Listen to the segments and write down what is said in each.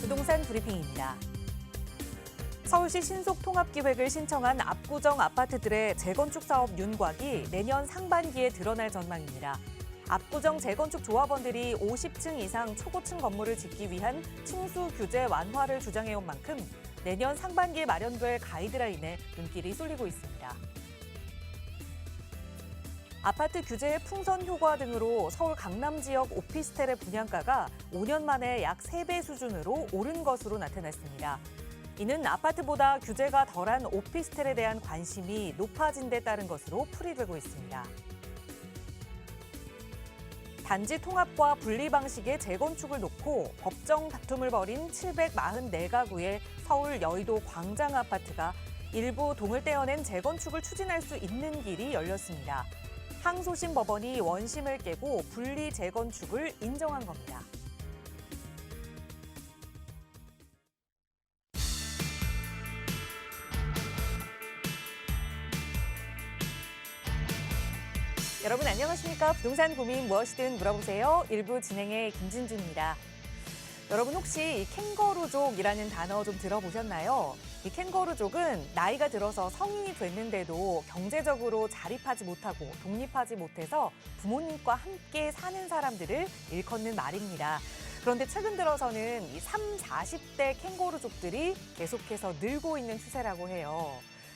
부동산 브리핑입니다. 서울시 신속통합기획을 신청한 압구정 아파트들의 재건축 사업 윤곽이 내년 상반기에 드러날 전망입니다. 압구정 재건축 조합원들이 50층 이상 초고층 건물을 짓기 위한 층수 규제 완화를 주장해온 만큼 내년 상반기에 마련될 가이드라인에 눈길이 쏠리고 있습니다. 아파트 규제의 풍선 효과 등으로 서울 강남 지역 오피스텔의 분양가가 5년 만에 약 3배 수준으로 오른 것으로 나타났습니다. 이는 아파트보다 규제가 덜한 오피스텔에 대한 관심이 높아진 데 따른 것으로 풀이되고 있습니다. 단지 통합과 분리 방식의 재건축을 놓고 법정 다툼을 벌인 744가구의 서울 여의도 광장 아파트가 일부 동을 떼어낸 재건축을 추진할 수 있는 길이 열렸습니다. 항소심 법원이 원심을 깨고 분리 재건축을 인정한 겁니다. 여러분 안녕하십니까? 부동산 고민 무엇이든 물어보세요. 1부 진행의 김진주입니다. 여러분 혹시 이 캥거루족이라는 단어 좀 들어보셨나요? 이 캥거루족은 나이가 들어서 성인이 됐는데도 경제적으로 자립하지 못하고 독립하지 못해서 부모님과 함께 사는 사람들을 일컫는 말입니다. 그런데 최근 들어서는 이 40대 캥거루족들이 계속해서 늘고 있는 추세라고 해요.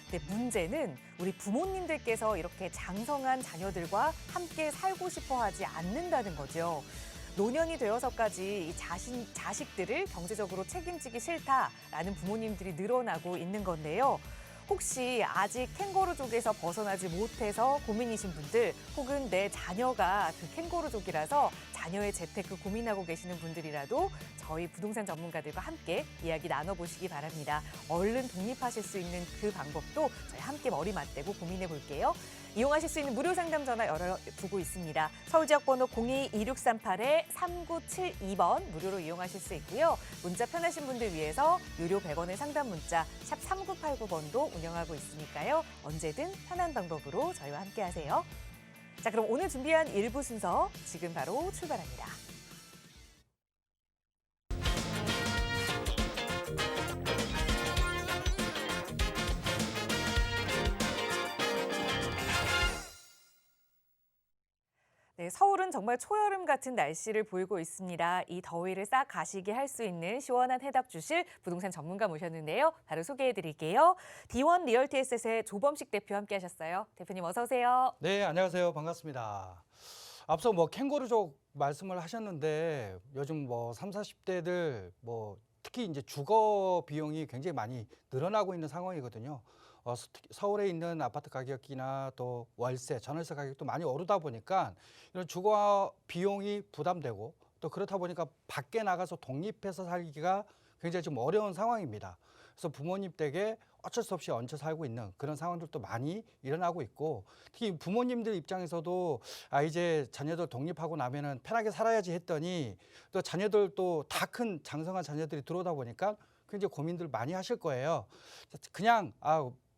근데 문제는 우리 부모님들께서 이렇게 장성한 자녀들과 함께 살고 싶어 하지 않는다는 거죠. 노년이 되어서까지 이 자식들을 경제적으로 책임지기 싫다라는 부모님들이 늘어나고 있는 건데요. 혹시 아직 캥거루족에서 벗어나지 못해서 고민이신 분들 혹은 내 자녀가 그 캥거루족이라서 자녀의 재테크 고민하고 계시는 분들이라도 저희 부동산 전문가들과 함께 이야기 나눠보시기 바랍니다. 얼른 독립하실 수 있는 그 방법도 저희 함께 머리 맞대고 고민해 볼게요. 이용하실 수 있는 무료 상담 전화 열어두고 있습니다. 서울지역번호 02-2638-3972번 무료로 이용하실 수 있고요. 문자 편하신 분들 위해서 유료 100원의 상담 문자 샵 3989번도 운영하고 있으니까요. 언제든 편한 방법으로 저희와 함께 하세요. 자, 그럼 오늘 준비한 1부 순서 지금 바로 출발합니다. 네, 서울은 정말 초여름 같은 날씨를 보이고 있습니다. 이 더위를 싹 가시게 할 수 있는 시원한 해답 주실 부동산 전문가 모셨는데요. 바로 소개해드릴게요. D1 리얼티 에셋의 조범식 대표 함께하셨어요. 대표님 어서 오세요. 네, 안녕하세요. 반갑습니다. 앞서 캥거루족 말씀을 하셨는데 요즘 30, 40대들 특히 이제 주거 비용이 굉장히 많이 늘어나고 있는 상황이거든요. 서울에 있는 아파트 가격이나 또 월세, 전월세 가격도 많이 오르다 보니까 이런 주거 비용이 부담되고 또 그렇다 보니까 밖에 나가서 독립해서 살기가 굉장히 좀 어려운 상황입니다. 그래서 부모님 댁에 어쩔 수 없이 얹혀 살고 있는 그런 상황들도 많이 일어나고 있고 특히 부모님들 입장에서도 이제 자녀들 독립하고 나면은 편하게 살아야지 했더니 또 자녀들 또 다 큰 장성한 자녀들이 들어오다 보니까 굉장히 고민들 많이 하실 거예요. 그냥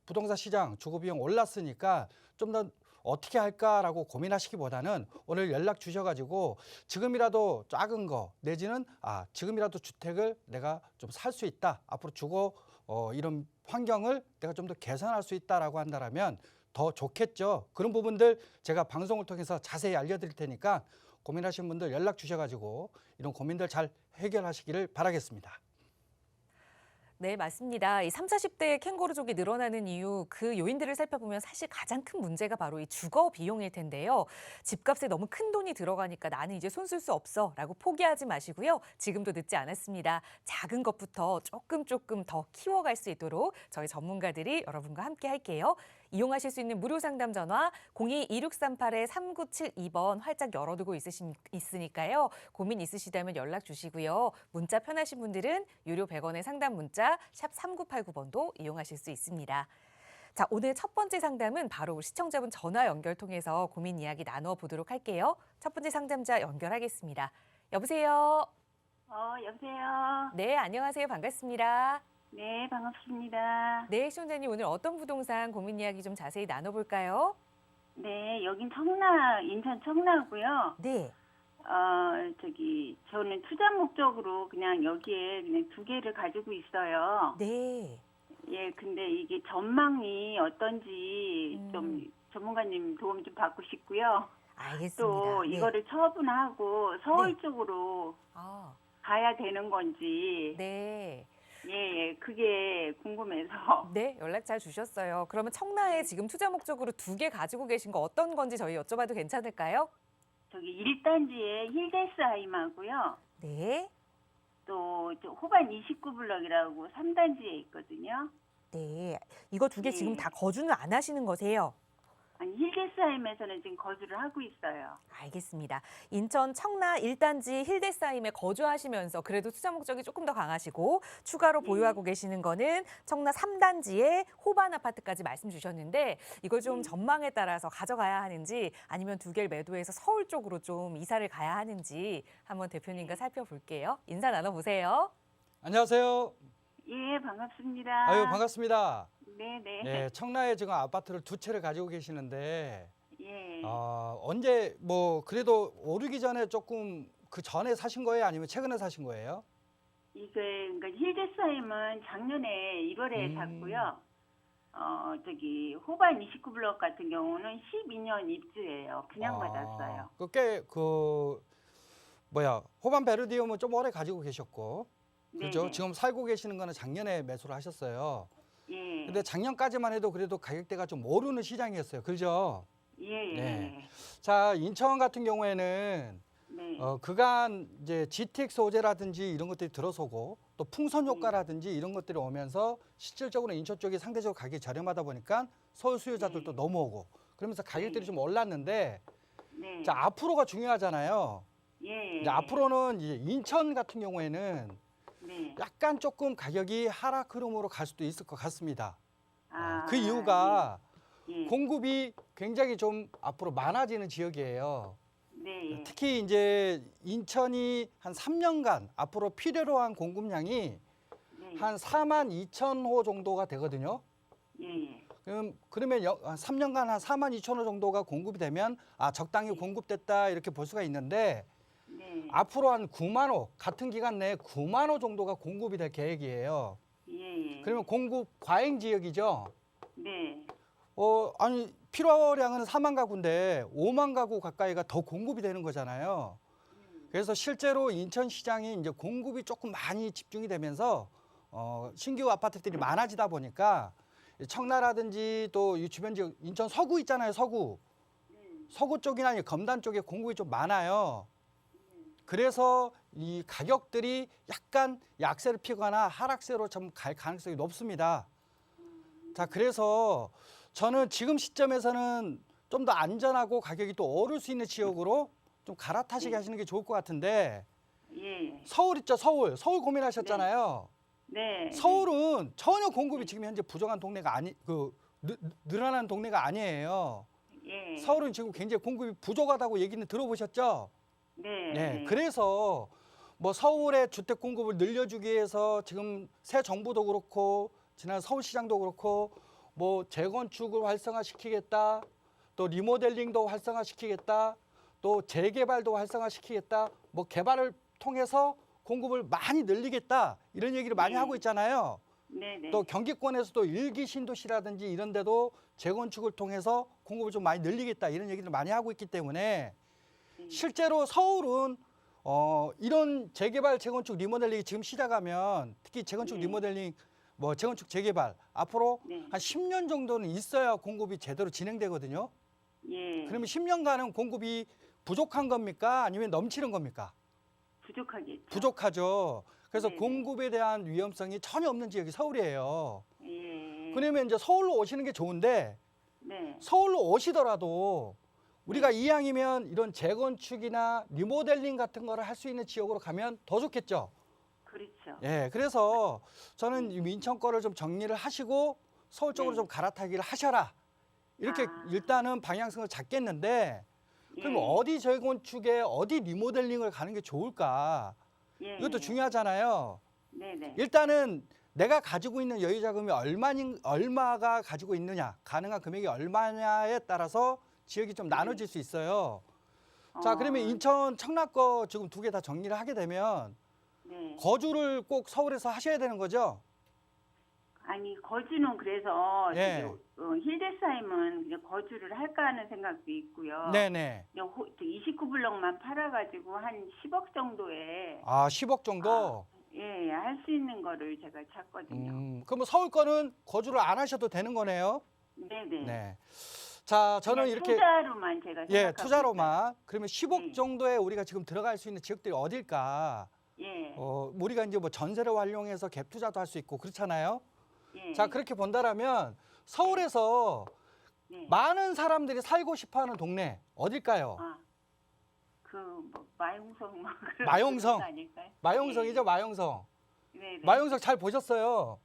부동산 시장 주거 비용 올랐으니까 좀 더 어떻게 할까라고 고민하시기보다는 오늘 연락 주셔가지고 지금이라도 작은 거 내지는 지금이라도 주택을 내가 좀 살 수 있다. 앞으로 주거 이런 환경을 내가 좀 더 개선할 수 있다라고 한다면 더 좋겠죠. 그런 부분들 제가 방송을 통해서 자세히 알려드릴 테니까 고민하시는 분들 연락 주셔가지고 이런 고민들 잘 해결하시기를 바라겠습니다. 네, 맞습니다. 이 30, 40대의 캥거루족이 늘어나는 이유, 그 요인들을 살펴보면 사실 가장 큰 문제가 바로 이 주거 비용일 텐데요. 집값에 너무 큰 돈이 들어가니까 나는 이제 손 쓸 수 없어 라고 포기하지 마시고요. 지금도 늦지 않았습니다. 작은 것부터 조금 더 키워갈 수 있도록 저희 전문가들이 여러분과 함께 할게요. 이용하실 수 있는 무료 상담 전화 02-2638-3972번 활짝 열어두고 있으니까요. 고민 있으시다면 연락 주시고요. 문자 편하신 분들은 유료 100원의 상담 문자 샵 3989번도 이용하실 수 있습니다. 자, 오늘 첫 번째 상담은 바로 시청자분 전화 연결 통해서 고민 이야기 나눠보도록 할게요. 첫 번째 상담자 연결하겠습니다. 여보세요? 여보세요? 네, 안녕하세요. 반갑습니다. 네, 반갑습니다. 네, 시청자님 오늘 어떤 부동산 고민 이야기 좀 자세히 나눠볼까요? 네, 여긴 인천 청라고요. 네. 저는 투자 목적으로 그냥 여기에 그냥 2개를 가지고 있어요. 네. 예, 근데 이게 전망이 어떤지 좀 전문가님 도움 좀 받고 싶고요. 알겠습니다. 또 네. 이거를 처분하고 서울 네. 쪽으로 아, 가야 되는 건지, 네. 예, 그게 궁금해서. 네, 연락 잘 주셨어요. 그러면 청라에 지금 투자 목적으로 2개 가지고 계신 거 어떤 건지 저희 여쭤봐도 괜찮을까요? 저기 1단지에 힐데스하임하고요. 네. 또 저 호반 29블럭이라고 3단지에 있거든요. 네. 이거 2개 지금 네. 다 거주는 안 하시는 거세요? 아니, 힐데스하임에서는 지금 거주를 하고 있어요. 알겠습니다. 인천 청라 1단지 힐데스하임에 거주하시면서 그래도 투자 목적이 조금 더 강하시고 추가로 네. 보유하고 계시는 거는 청라 3단지의 호반 아파트까지 말씀 주셨는데 이걸 좀 네. 전망에 따라서 가져가야 하는지 아니면 2개를 매도해서 서울 쪽으로 좀 이사를 가야 하는지 한번 대표님과 살펴볼게요. 인사 나눠보세요. 안녕하세요. 예, 반갑습니다. 아유, 반갑습니다. 네네. 예, 청라에 지금 아파트를 2채를 가지고 계시는데 예. 언제 뭐 그래도 오르기 전에 조금 그 전에 사신 거예요? 아니면 최근에 사신 거예요? 그러니까 힐데스하임은 작년에 1월에 샀고요. 호반 29블럭 같은 경우는 12년 입주예요. 분양받았어요. 호반 베르디움은 좀 오래 가지고 계셨고, 그죠? 네네. 지금 살고 계시는 거는 작년에 매수를 하셨어요. 예. 근데 작년까지만 해도 그래도 가격대가 좀 오르는 시장이었어요. 그죠? 예. 네. 자, 인천 같은 경우에는 네. 그간 이제 GTX 소재라든지 이런 것들이 들어서고 또 풍선 효과라든지 이런 것들이 오면서 실질적으로 인천 쪽이 상대적으로 가격이 저렴하다 보니까 서울 수요자들도 네. 넘어오고 그러면서 가격들이 네. 좀 올랐는데 네. 자, 앞으로가 중요하잖아요. 예. 이제 앞으로는 이제 인천 같은 경우에는 네. 약간 조금 가격이 하락 흐름으로 갈 수도 있을 것 같습니다. 아, 그 이유가 예. 공급이 굉장히 좀 앞으로 많아지는 지역이에요. 네. 예. 특히 이제 인천이 한 3년간 앞으로 필요로 한 공급량이 네. 한 4만 2천 호 정도가 되거든요. 예. 그러면 3년간 한 4만 2천 호 정도가 공급이 되면 적당히 공급됐다 이렇게 볼 수가 있는데 네. 앞으로 한 9만 호 같은 기간 내에 9만 호 정도가 공급이 될 계획이에요. 예. 그러면 공급 과잉 지역이죠. 네. 필요량은 4만 가구인데 5만 가구 가까이가 더 공급이 되는 거잖아요. 그래서 실제로 인천 시장이 이제 공급이 조금 많이 집중이 되면서 신규 아파트들이 많아지다 보니까 청라라든지 또 이 주변 지역 인천 서구 있잖아요. 서구 쪽이나 검단 쪽에 공급이 좀 많아요. 그래서 이 가격들이 약간 약세를 피거나 하락세로 좀 갈 가능성이 높습니다. 자, 그래서 저는 지금 시점에서는 좀 더 안전하고 가격이 또 오를 수 있는 지역으로 좀 갈아타시게 하시는 게 좋을 것 같은데 예. 서울 있죠, 서울. 서울 고민하셨잖아요. 네. 서울은 전혀 공급이 지금 현재 부족한 동네가 늘어난 동네가 아니에요. 예. 서울은 지금 굉장히 공급이 부족하다고 얘기는 들어보셨죠? 네. 네. 그래서 뭐 서울의 주택 공급을 늘려주기 위해서 지금 새 정부도 그렇고 지난 서울시장도 그렇고 뭐 재건축을 활성화시키겠다, 또 리모델링도 활성화시키겠다, 또 재개발도 활성화시키겠다, 뭐 개발을 통해서 공급을 많이 늘리겠다 이런 얘기를 많이 네. 하고 있잖아요. 네. 또 경기권에서도 일기 신도시라든지 이런 데도 재건축을 통해서 공급을 좀 많이 늘리겠다 이런 얘기를 많이 하고 있기 때문에 실제로 서울은 이런 재개발, 재건축, 리모델링이 지금 시작하면 특히 재건축, 네. 리모델링, 뭐 재건축, 재개발 앞으로 네. 한 10년 정도는 있어야 공급이 제대로 진행되거든요. 예. 그러면 10년간은 공급이 부족한 겁니까? 아니면 넘치는 겁니까? 부족하겠죠. 부족하죠. 그래서 네네. 공급에 대한 위험성이 전혀 없는 지역이 서울이에요. 예. 그러면 이제 서울로 오시는 게 좋은데 네. 서울로 오시더라도 우리가 이왕이면 이런 재건축이나 리모델링 같은 거를 할 수 있는 지역으로 가면 더 좋겠죠. 그렇죠. 예, 그래서 저는 이 인천 거를 좀 정리를 하시고 서울 쪽으로 네. 좀 갈아타기를 하셔라. 이렇게 일단은 방향성을 잡겠는데 그럼 어디 재건축에 어디 리모델링을 가는 게 좋을까? 예. 이것도 중요하잖아요. 네네. 일단은 내가 가지고 있는 여유 자금이 얼마가 가지고 있느냐, 가능한 금액이 얼마냐에 따라서 지역이 좀 나눠질 수 있어요. 자, 그러면 인천 청라거 지금 두 개 다 정리를 하게 되면 네. 거주를 꼭 서울에서 하셔야 되는 거죠? 아니 거주는 그래서 예. 힐데스하임은 그냥 거주를 할까 하는 생각도 있고요. 네네. 그냥 29블럭만 팔아가지고 한 10억 정도에 아, 10억 정도? 예, 할 수 있는 거를 제가 찾거든요. 그러면 서울 거는 거주를 안 하셔도 되는 거네요? 네네. 네. 자, 저는 그냥 이렇게 투자로만 제가 예, 생각하고 투자로만. 그러면 10억 네. 정도에 우리가 지금 들어갈 수 있는 지역들이 어딜까? 있어요. 예. 우리가 이제 뭐 전세를 활용해서 갭 투자도 할 수 있고 그렇잖아요. 예. 자, 그렇게 본다라면 서울에서 네. 많은 사람들이 살고 싶어하는 동네 어딜까요? 뭐 마용성 뭐 그런 마용성. 거 아닐까요? 마용성이죠, 마용성. 네. 마용성 잘 보셨어요.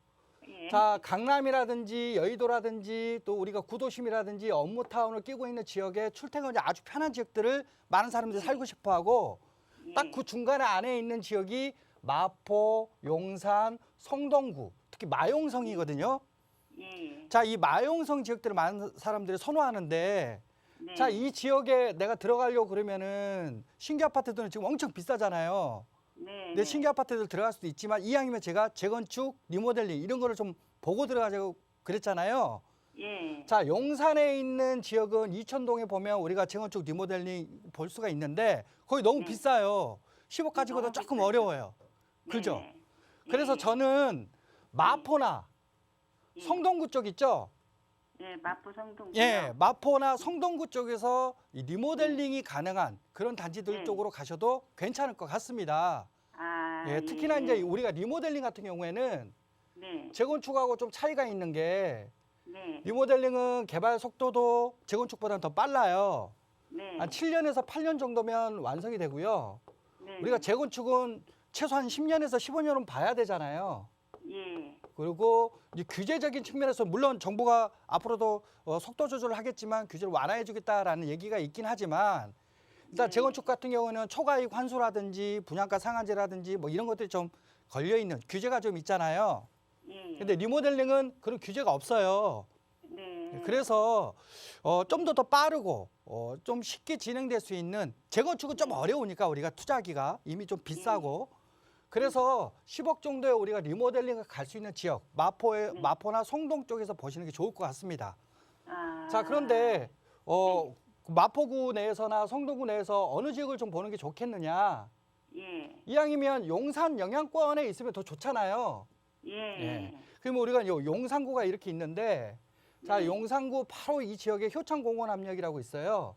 예. 자, 강남이라든지 여의도라든지 또 우리가 구도심이라든지 업무타운을 끼고 있는 지역에 출퇴근이 아주 편한 지역들을 많은 사람들이 살고 싶어하고 예. 딱 그 중간에 안에 있는 지역이 마포, 용산, 성동구, 특히 마용성이거든요. 예. 자, 이 마용성 지역들을 많은 사람들이 선호하는데 네. 자, 이 지역에 내가 들어가려고 그러면은 신규 아파트들은 지금 엄청 비싸잖아요. 네. 근데 신규 아파트들 들어갈 수도 있지만 이왕이면 제가 재건축, 리모델링 이런 거를 좀 보고 들어가자고 그랬잖아요. 예. 자, 용산에 있는 지역은 이천동에 보면 우리가 재건축, 리모델링 볼 수가 있는데 거기 너무 네. 비싸요. 10억 가지고도 너무 조금 비싸죠. 어려워요. 그죠? 네. 그래서 예. 저는 마포나 예. 성동구 쪽 있죠? 예, 마포 성동. 예, 마포나 성동구 쪽에서 이 리모델링이 가능한 그런 단지들 네. 쪽으로 가셔도 괜찮을 것 같습니다. 예, 특히나 이제 우리가 리모델링 같은 경우에는 네. 재건축하고 좀 차이가 있는 게 네. 리모델링은 개발 속도도 재건축보다는 더 빨라요. 네. 한 7년에서 8년 정도면 완성이 되고요. 네. 우리가 재건축은 최소한 10년에서 15년은 봐야 되잖아요. 예. 그리고 이 규제적인 측면에서 물론 정부가 앞으로도 속도 조절을 하겠지만 규제를 완화해 주겠다라는 얘기가 있긴 하지만 일단 네. 재건축 같은 경우는 초과이익 환수라든지 분양가 상한제라든지 뭐 이런 것들이 좀 걸려 있는 규제가 좀 있잖아요. 예. 근데 리모델링은 그런 규제가 없어요. 네. 그래서 좀 더 빠르고 좀 쉽게 진행될 수 있는 재건축은 좀 어려우니까 우리가 투자하기가 이미 좀 비싸고 그래서 10억 정도에 우리가 리모델링을 갈 수 있는 지역 마포나 성동 쪽에서 보시는 게 좋을 것 같습니다. 자, 그런데 마포구 내에서나 성동구 내에서 어느 지역을 좀 보는 게 좋겠느냐? 예. 이왕이면 용산 영향권에 있으면 더 좋잖아요. 예. 예. 그러면 우리가 요 용산구가 이렇게 있는데 자, 네. 용산구 바로 이 지역에 효창공원 압력이라고 있어요.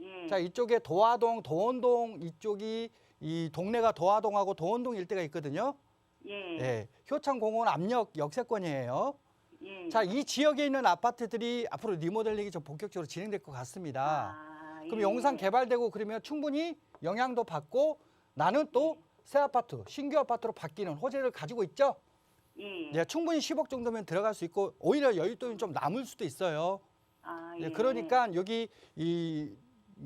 예. 자, 이쪽에 도화동, 도원동 이쪽이 이 동네가 도화동하고 도원동 일대가 있거든요. 예. 예. 효창공원 압력 역세권이에요. 예. 자, 이 지역에 있는 아파트들이 앞으로 리모델링이 좀 본격적으로 진행될 것 같습니다. 그럼 예. 용산 개발되고 그러면 충분히 영향도 받고 나는 또 새 아파트, 신규 아파트로 바뀌는 호재를 가지고 있죠. 예. 네, 충분히 10억 정도면 들어갈 수 있고 오히려 여윳돈이 좀 남을 수도 있어요. 예. 그러니까 여기 이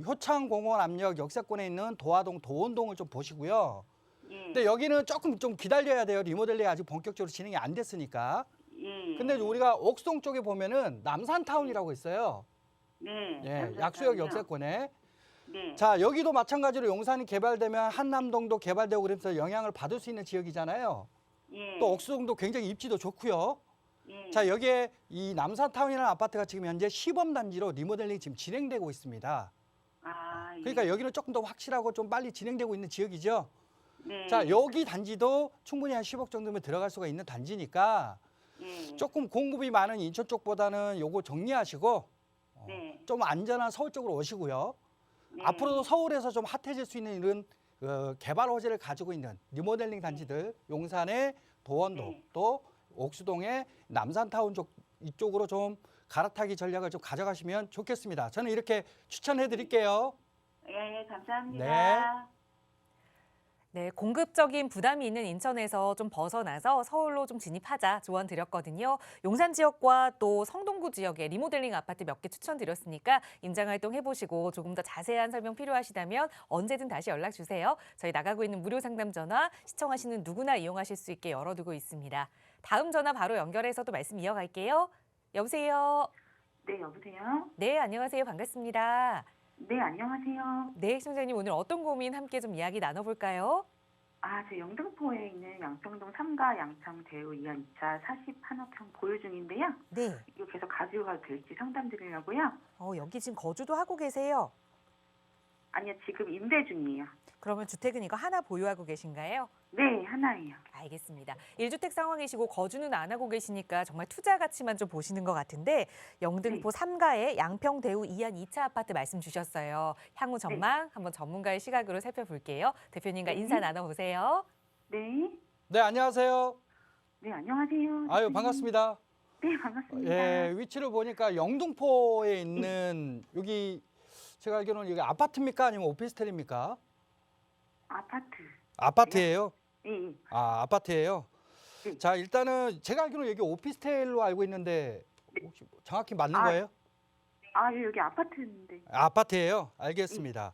효창공원 압력 역세권에 있는 도화동, 도원동을 좀 보시고요. 예. 근데 여기는 조금 좀 기다려야 돼요. 리모델링이 아직 본격적으로 진행이 안 됐으니까. 예. 근데 우리가 옥수동 쪽에 보면은 남산타운이라고 있어요. 네. 예, 남산타운이요? 약수역 역세권에. 네. 자, 여기도 마찬가지로 용산이 개발되면 한남동도 개발되고 그러면서 영향을 받을 수 있는 지역이잖아요. 예. 또 옥수동도 굉장히 입지도 좋고요. 예. 자, 여기에 이 남산타운이라는 아파트가 지금 현재 시범단지로 리모델링이 지금 진행되고 있습니다. 예. 그러니까 여기는 조금 더 확실하고 좀 빨리 진행되고 있는 지역이죠. 네. 자, 여기 단지도 충분히 한 10억 정도면 들어갈 수가 있는 단지니까 예. 조금 공급이 많은 인천 쪽보다는 요거 정리하시고 네. 좀 안전한 서울 쪽으로 오시고요. 네. 앞으로도 서울에서 좀 핫해질 수 있는 이런 개발 호재를 가지고 있는 리모델링 단지들 용산의 도원도 네. 또 옥수동의 남산타운 쪽 이쪽으로 좀 갈아타기 전략을 좀 가져가시면 좋겠습니다. 저는 이렇게 추천해 드릴게요. 예, 감사합니다. 네, 공급적인 부담이 있는 인천에서 좀 벗어나서 서울로 좀 진입하자 조언 드렸거든요. 용산 지역과 또 성동구 지역에 리모델링 아파트 몇 개 추천드렸으니까 임장활동 해보시고 조금 더 자세한 설명 필요하시다면 언제든 다시 연락 주세요. 저희 나가고 있는 무료 상담 전화 시청하시는 누구나 이용하실 수 있게 열어두고 있습니다. 다음 전화 바로 연결해서도 말씀 이어갈게요. 여보세요. 네, 여보세요? 네, 안녕하세요. 반갑습니다. 네, 안녕하세요. 네, 시청자님 오늘 어떤 고민 함께 좀 이야기 나눠볼까요? 저 영등포에 있는 양평동 3가 양평 대우 2한 2차 41호평 보유 중인데요. 네. 이거 계속 가지고 가도 될지 상담 드리려고요. 여기 지금 거주도 하고 계세요. 아니요, 지금 임대 중이에요. 그러면 주택은 이거 하나 보유하고 계신가요? 네, 하나예요. 알겠습니다. 1주택 상황이시고 거주는 안 하고 계시니까 정말 투자 가치만 좀 보시는 것 같은데 영등포 3가의 양평 대우 2한 2차 아파트 말씀 주셨어요. 향후 전망 한번 전문가의 시각으로 살펴볼게요. 대표님과 네. 인사 나눠보세요. 네. 네, 안녕하세요. 네, 안녕하세요. 아유, 대표님. 반갑습니다. 네, 반갑습니다. 예, 위치를 보니까 영등포에 있는 여기 제가 알기로는 여기 아파트입니까? 아니면 오피스텔입니까? 아파트. 아파트예요. 예. 아, 아파트예요. 네. 자, 일단은 제가 알기로는 여기 오피스텔로 알고 있는데 혹시 정확히 맞는 거예요? 여기 아파트인데. 아파트예요. 알겠습니다.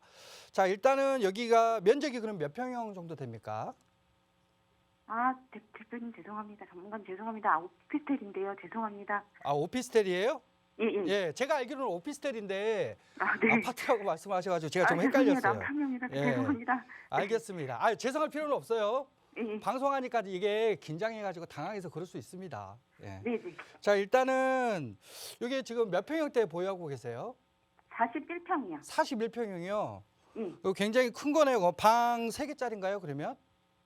자, 일단은 여기가 면적이 그럼 몇 평형 정도 됩니까? 대표님 죄송합니다. 전문가님 죄송합니다. 오피스텔인데요. 죄송합니다. 아, 오피스텔이에요? 예. 예, 제가 알기로는 오피스텔인데 네. 아파트라고 말씀하셔가지고 제가 좀 죄송해요. 헷갈렸어요. 남편입니다. 예. 죄송합니다. 알겠습니다. 아, 죄송할 필요는 없어요. 예. 방송하니까 이게 긴장해가지고 당황해서 그럴 수 있습니다. 예. 네. 자, 일단은 여기 지금 몇 평형대 보유하고 계세요? 41평이요. 41평형이요. 예. 이거 굉장히 큰 거네요. 방 3개짜리인가요, 그러면?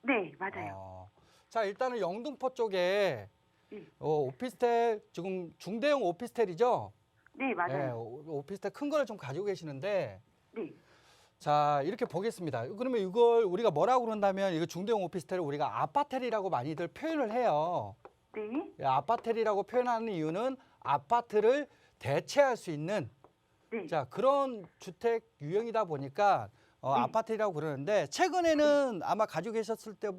네, 맞아요. 자, 일단은 영등포 쪽에 예. 오피스텔, 지금 중대형 오피스텔이죠? 네, 예, 맞아요. 오피스텔 큰 거를 좀 가지고 계시는데, 네. 자, 이렇게 보겠습니다. 그러면 이걸 우리가 뭐라고 그런다면, 이거 중대형 오피스텔을 우리가 아파텔이라고 많이들 표현을 해요. 네. 예, 아파텔이라고 표현하는 이유는 아파트를 대체할 수 있는 네. 자, 그런 주택 유형이다 보니까 아파트라고 그러는데 최근에는 아마 가지고 계셨을 때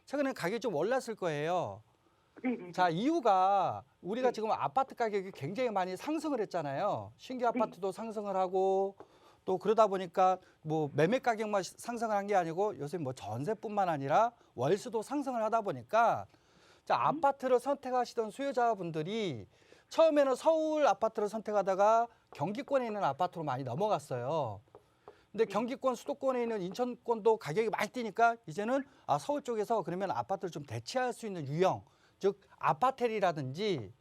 최근에 가격이 좀 올랐을 거예요. 네. 자, 이유가 우리가 네. 지금 아파트 가격이 굉장히 많이 상승을 했잖아요. 신규 아파트도 상승을 하고 또 그러다 보니까 뭐 매매 가격만 상승을 한 게 아니고 요새 뭐 전세뿐만 아니라 월수도 상승을 하다 보니까 자, 아파트를 선택하시던 수요자분들이 처음에는 서울 아파트를 선택하다가 경기권에 있는 아파트로 많이 넘어갔어요. 근데 경기권 수도권에 있는 인천권도 가격이 많이 뛰니까 이제는 서울 쪽에서 그러면 아파트를 좀 대체할 수 있는 유형, 즉 아파텔이라든지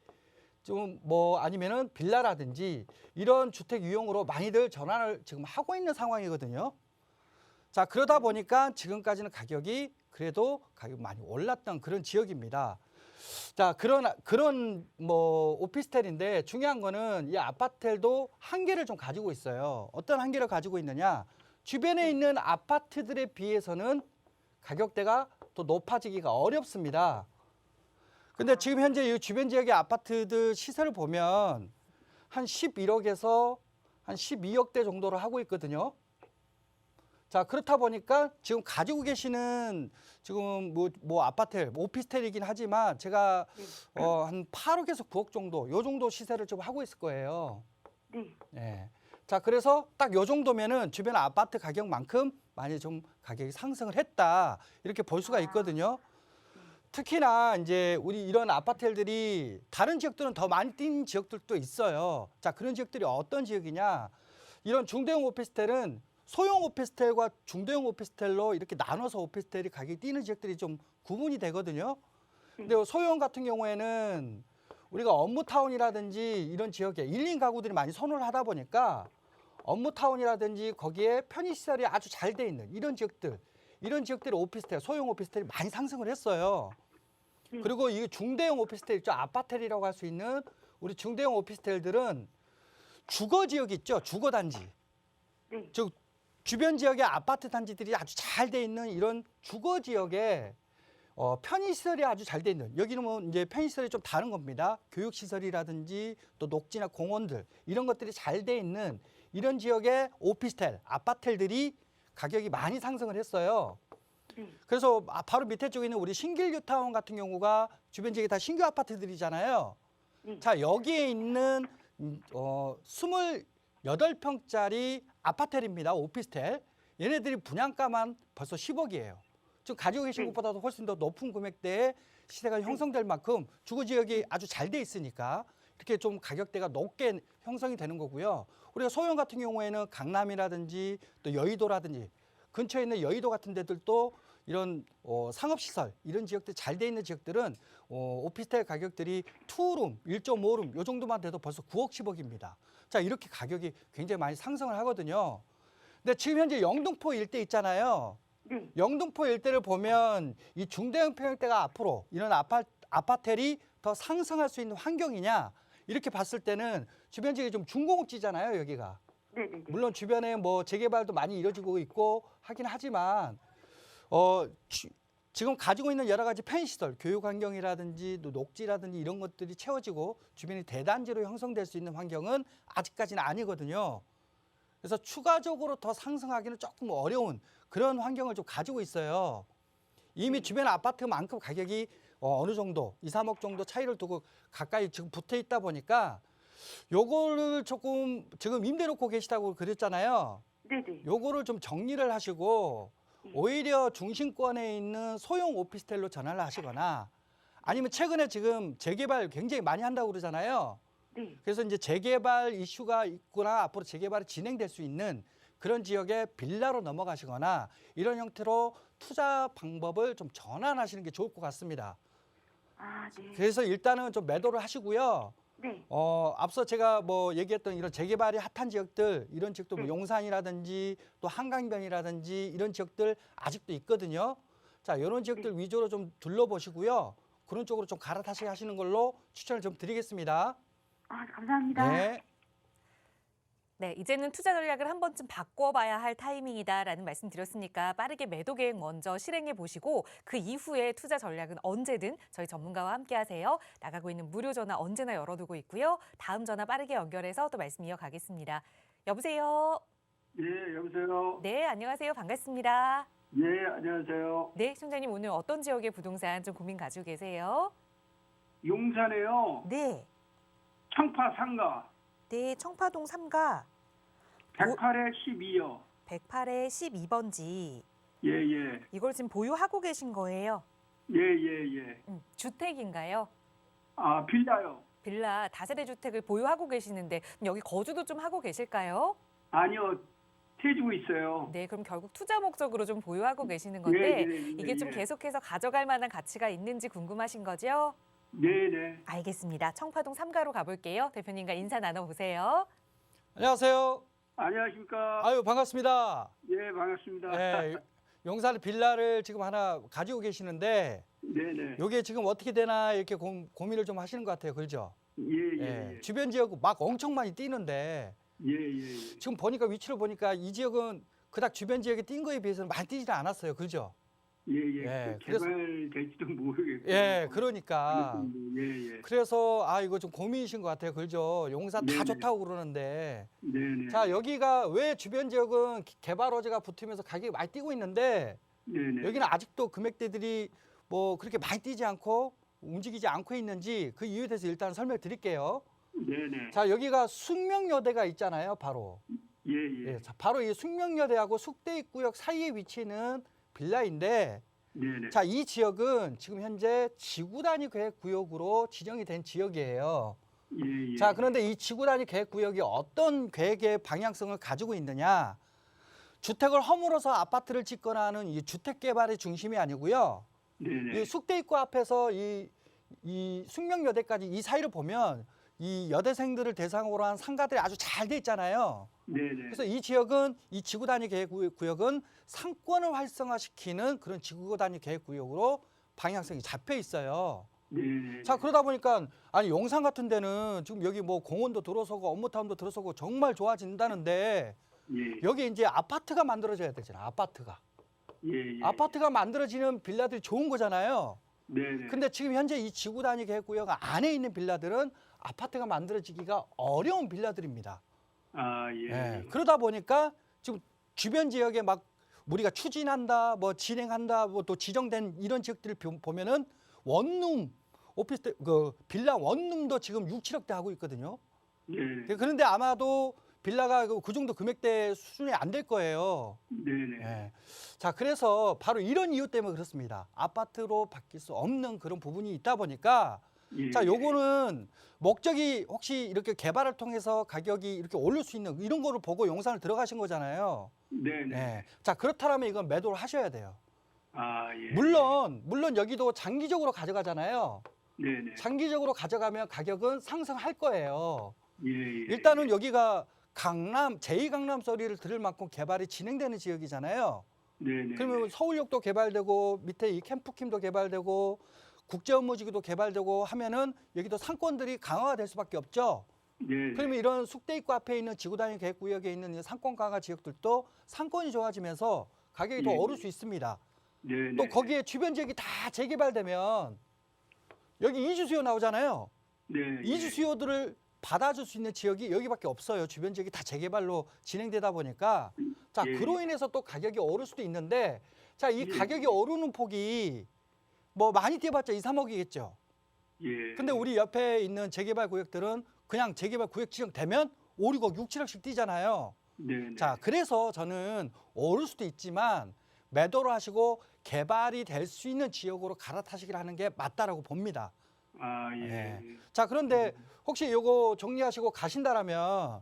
좀 뭐 아니면은 빌라라든지 이런 주택 유형으로 많이들 전환을 지금 하고 있는 상황이거든요. 자, 그러다 보니까 지금까지는 가격이 그래도 가격이 많이 올랐던 그런 지역입니다. 자, 그런 뭐 오피스텔인데 중요한 거는 이 아파텔도 한계를 좀 가지고 있어요. 어떤 한계를 가지고 있느냐? 주변에 있는 아파트들에 비해서는 가격대가 또 높아지기가 어렵습니다. 근데 지금 현재 이 주변 지역의 아파트들 시세를 보면 한 11억에서 한 12억대 정도로 하고 있거든요. 자, 그렇다 보니까 지금 가지고 계시는 지금 뭐 아파트, 오피스텔이긴 하지만 제가 한 8억에서 9억 정도, 요 정도 시세를 좀 하고 있을 거예요. 네. 예. 자, 그래서 딱 요 정도면은 주변 아파트 가격만큼 많이 좀 가격이 상승을 했다. 이렇게 볼 수가 있거든요. 특히나 이제 우리 이런 아파트들이 다른 지역들은 더 많이 뛴 지역들도 있어요. 자, 그런 지역들이 어떤 지역이냐? 이런 중대형 오피스텔은 소형 오피스텔과 중대형 오피스텔로 이렇게 나눠서 오피스텔이 가격이 뛰는 지역들이 좀 구분이 되거든요. 근데 소형 같은 경우에는 우리가 업무타운이라든지 이런 지역에 1인 가구들이 많이 선호를 하다 보니까 업무타운이라든지 거기에 편의시설이 아주 잘 돼 있는 이런 지역들의 오피스텔, 소형 오피스텔이 많이 상승을 했어요. 그리고 이 중대형 오피스텔 있죠. 아파텔이라고 할 수 있는 우리 중대형 오피스텔들은 주거 지역이 있죠. 주거 단지. 네. 즉 주변 지역의 아파트 단지들이 아주 잘 돼 있는 이런 주거 지역에 편의시설이 아주 잘 돼 있는 여기는 뭐 이제 편의시설이 좀 다른 겁니다. 교육시설이라든지 또 녹지나 공원들 이런 것들이 잘 돼 있는 이런 지역의 오피스텔, 아파텔들이 가격이 많이 상승을 했어요. 그래서 바로 밑에 쪽에 있는 우리 신길뉴타운 같은 경우가 주변 지역이 다 신규 아파트들이잖아요. 자, 여기에 있는 28평짜리 아파텔입니다. 오피스텔. 얘네들이 분양가만 벌써 10억이에요. 즉 가지고 계신 것보다도 훨씬 더 높은 금액대에 시세가 형성될 만큼 주거 지역이 아주 잘 돼 있으니까 이렇게 좀 가격대가 높게 형성이 되는 거고요. 우리가 소형 같은 경우에는 강남이라든지 또 여의도라든지 근처에 있는 여의도 같은 데들도 이런 상업시설 이런 지역들 잘 돼 있는 지역들은 오피스텔 가격들이 2룸, 1.5룸 요 정도만 돼도 벌써 9억, 10억입니다. 자, 이렇게 가격이 굉장히 많이 상승을 하거든요. 근데 지금 현재 영등포 일대 있잖아요. 네. 영등포 일대를 보면 이 중대형 평형대가 앞으로 이런 아파텔이 더 상승할 수 있는 환경이냐 이렇게 봤을 때는 주변 지역이 좀 중공업지잖아요, 여기가. 네네네. 물론 주변에 뭐 재개발도 많이 이루어지고 있고 하긴 하지만 지금 가지고 있는 여러 가지 편의시설, 교육 환경이라든지 또 녹지라든지 이런 것들이 채워지고 주변이 대단지로 형성될 수 있는 환경은 아직까지는 아니거든요. 그래서 추가적으로 더 상승하기는 조금 어려운 그런 환경을 좀 가지고 있어요. 이미 주변 아파트만큼 가격이 어느 정도 2, 3억 정도 차이를 두고 가까이 지금 붙어 있다 보니까 요거를 조금 지금 임대 놓고 계시다고 그랬잖아요. 네네. 요거를 좀 정리를 하시고 오히려 중심권에 있는 소형 오피스텔로 전환을 하시거나 아니면 최근에 지금 재개발 굉장히 많이 한다고 그러잖아요. 네. 그래서 이제 재개발 이슈가 있거나 앞으로 재개발이 진행될 수 있는 그런 지역에 빌라로 넘어가시거나 이런 형태로 투자 방법을 좀 전환하시는 게 좋을 것 같습니다. 아, 네. 그래서 일단은 좀 매도를 하시고요. 네. 앞서 제가 뭐 얘기했던 이런 재개발이 핫한 지역들, 이런 지역도 뭐 네. 용산이라든지 또 한강변이라든지 이런 지역들 아직도 있거든요. 자, 이런 지역들 위주로 좀 둘러보시고요. 그런 쪽으로 좀 갈아타시 하시는 걸로 추천을 좀 드리겠습니다. 아, 감사합니다. 네. 네, 이제는 투자 전략을 한 번쯤 바꿔봐야 할 타이밍이다라는 말씀 드렸으니까 빠르게 매도 계획 먼저 실행해 보시고 그 이후에 투자 전략은 언제든 저희 전문가와 함께 하세요. 나가고 있는 무료 전화 언제나 열어두고 있고요. 다음 전화 빠르게 연결해서 또 말씀 이어가겠습니다. 여보세요? 예, 여보세요. 네, 안녕하세요. 반갑습니다. 예, 안녕하세요. 네, 시청자님 오늘 어떤 지역의 부동산 좀 고민 가지고 계세요? 용산에요. 네, 청파 상가 네, 청파동 3가 108에 12요. 108에 12번지. 예, 예. 이걸 지금 보유하고 계신 거예요? 예, 예, 예. 주택인가요? 아, 빌라요. 빌라 다세대 주택을 보유하고 계시는데 그럼 여기 거주도 좀 하고 계실까요? 아니요. 태지고 있어요. 네, 그럼 결국 투자 목적으로 좀 보유하고 계시는 건데 예, 이게 좀 예. 계속해서 가져갈 만한 가치가 있는지 궁금하신 거죠? 네, 네. 알겠습니다. 청파동 3가로 가볼게요. 대표님과 인사 나눠보세요. 안녕하세요. 안녕하십니까? 아유, 반갑습니다. 예, 반갑습니다. 네, 용산 빌라를 지금 하나 가지고 계시는데 네, 네. 이게 지금 어떻게 되나 이렇게 고민을 좀 하시는 것 같아요. 그렇죠? 예, 예, 예, 예. 주변 지역 막 엄청 많이 뛰는데 예, 예, 예. 지금 보니까 위치를 보니까 이 지역은 그닥 주변 지역에 뛴 거에 비해서는 많이 뛰지 않았어요. 그렇죠? 예, 예. 예, 개발될지도 모르겠고. 예, 그러니까. 예, 예. 그래서 이거 좀 고민이신 것 같아요. 그렇죠? 용산 다 네네. 좋다고 그러는데. 네, 네. 자, 여기가 왜 주변 지역은 개발 호재가 붙으면서 가격이 많이 뛰고 있는데 네, 네. 여기는 아직도 금액대들이 뭐 그렇게 많이 뛰지 않고 움직이지 않고 있는지 그 이유에 대해서 일단 설명드릴게요. 네, 네. 자, 여기가 숙명여대가 있잖아요. 바로. 예, 예. 예, 자, 바로 이 숙명여대하고 숙대입구역 사이에 위치는 빌라인데 네, 네. 자, 이 지역은 지금 현재 지구단위 계획구역으로 지정이 된 지역이에요. 예, 예. 자, 그런데 이 지구단위 계획구역이 어떤 계획의 방향성을 가지고 있느냐? 주택을 허물어서 아파트를 짓거나 하는 이 주택 개발의 중심이 아니고요. 네네. 이 숙대입구 앞에서 이 숙명여대까지 이 사이를 보면 이 여대생들을 대상으로 한 상가들이 아주 잘 돼 있잖아요. 네네. 그래서 이 지역은 이 지구단위 계획구역은 상권을 활성화시키는 그런 지구단위 계획구역으로 방향성이 잡혀 있어요. 네네. 자, 그러다 보니까 아니 용산 같은 데는 지금 여기 뭐 공원도 들어서고 업무타운도 들어서고 정말 좋아진다는데 예, 여기 이제 아파트가 만들어져야 되잖아. 아파트가. 예, 예. 아파트가 만들어지는 빌라들이 좋은 거잖아요. 네네. 근데 지금 현재 이 지구단위 계획구역 안에 있는 빌라들은 아파트가 만들어지기가 어려운 빌라들입니다. 아, 예. 예, 그러다 보니까 지금 주변 지역에 막 우리가 추진한다, 뭐 진행한다, 뭐 또 지정된 이런 지역들을 보면은 원룸 오피스텔 그 빌라 원룸도 지금 6, 7억대 하고 있거든요. 네. 그런데 아마도 빌라가 그 정도 금액대 수준이 안 될 거예요. 네네. 예. 자, 그래서 바로 이런 이유 때문에 그렇습니다. 아파트로 바뀔 수 없는 그런 부분이 있다 보니까 예. 자, 요거는 목적이 혹시 이렇게 개발을 통해서 가격이 이렇게 오를 수 있는 이런 거를 보고 용산을 들어가신 거잖아요. 네네. 네. 자, 그렇다면 이건 매도를 하셔야 돼요. 예. 물론 여기도 장기적으로 가져가잖아요. 네네. 장기적으로 가져가면 가격은 상승할 거예요. 예. 일단은 여기가 강남, 제2강남서리를 들을 만큼 개발이 진행되는 지역이잖아요. 네네. 그러면 서울역도 개발되고 밑에 이 캠프킴도 개발되고 국제업무지구도 개발되고 하면은 여기도 상권들이 강화가 될 수밖에 없죠. 네. 그러면 이런 숙대 입구 앞에 있는 지구단위 계획구역에 있는 이 상권 강화 지역들도 상권이 좋아지면서 가격이 더 예. 오를 수 있습니다. 네네. 또 거기에 주변 지역이 다 재개발되면 여기 이주 수요 나오잖아요. 네. 이주 수요들을 받아줄 수 있는 지역이 여기밖에 없어요. 주변 지역이 다 재개발로 진행되다 보니까. 자, 예. 그로 인해서 또 가격이 오를 수도 있는데, 자, 이 예. 가격이 오르는 폭이 뭐 많이 뛰어봤자 2, 3억이겠죠. 예. 근데 우리 옆에 있는 재개발 구역들은 그냥 재개발 구역 지정되면 5, 6억, 6, 7억씩 뛰잖아요. 네네. 자, 그래서 저는 오를 수도 있지만 매도를 하시고 개발이 될 수 있는 지역으로 갈아타시기를 하는 게 맞다라고 봅니다. 예. 네. 자, 그런데 혹시 요거 정리하시고 가신다라면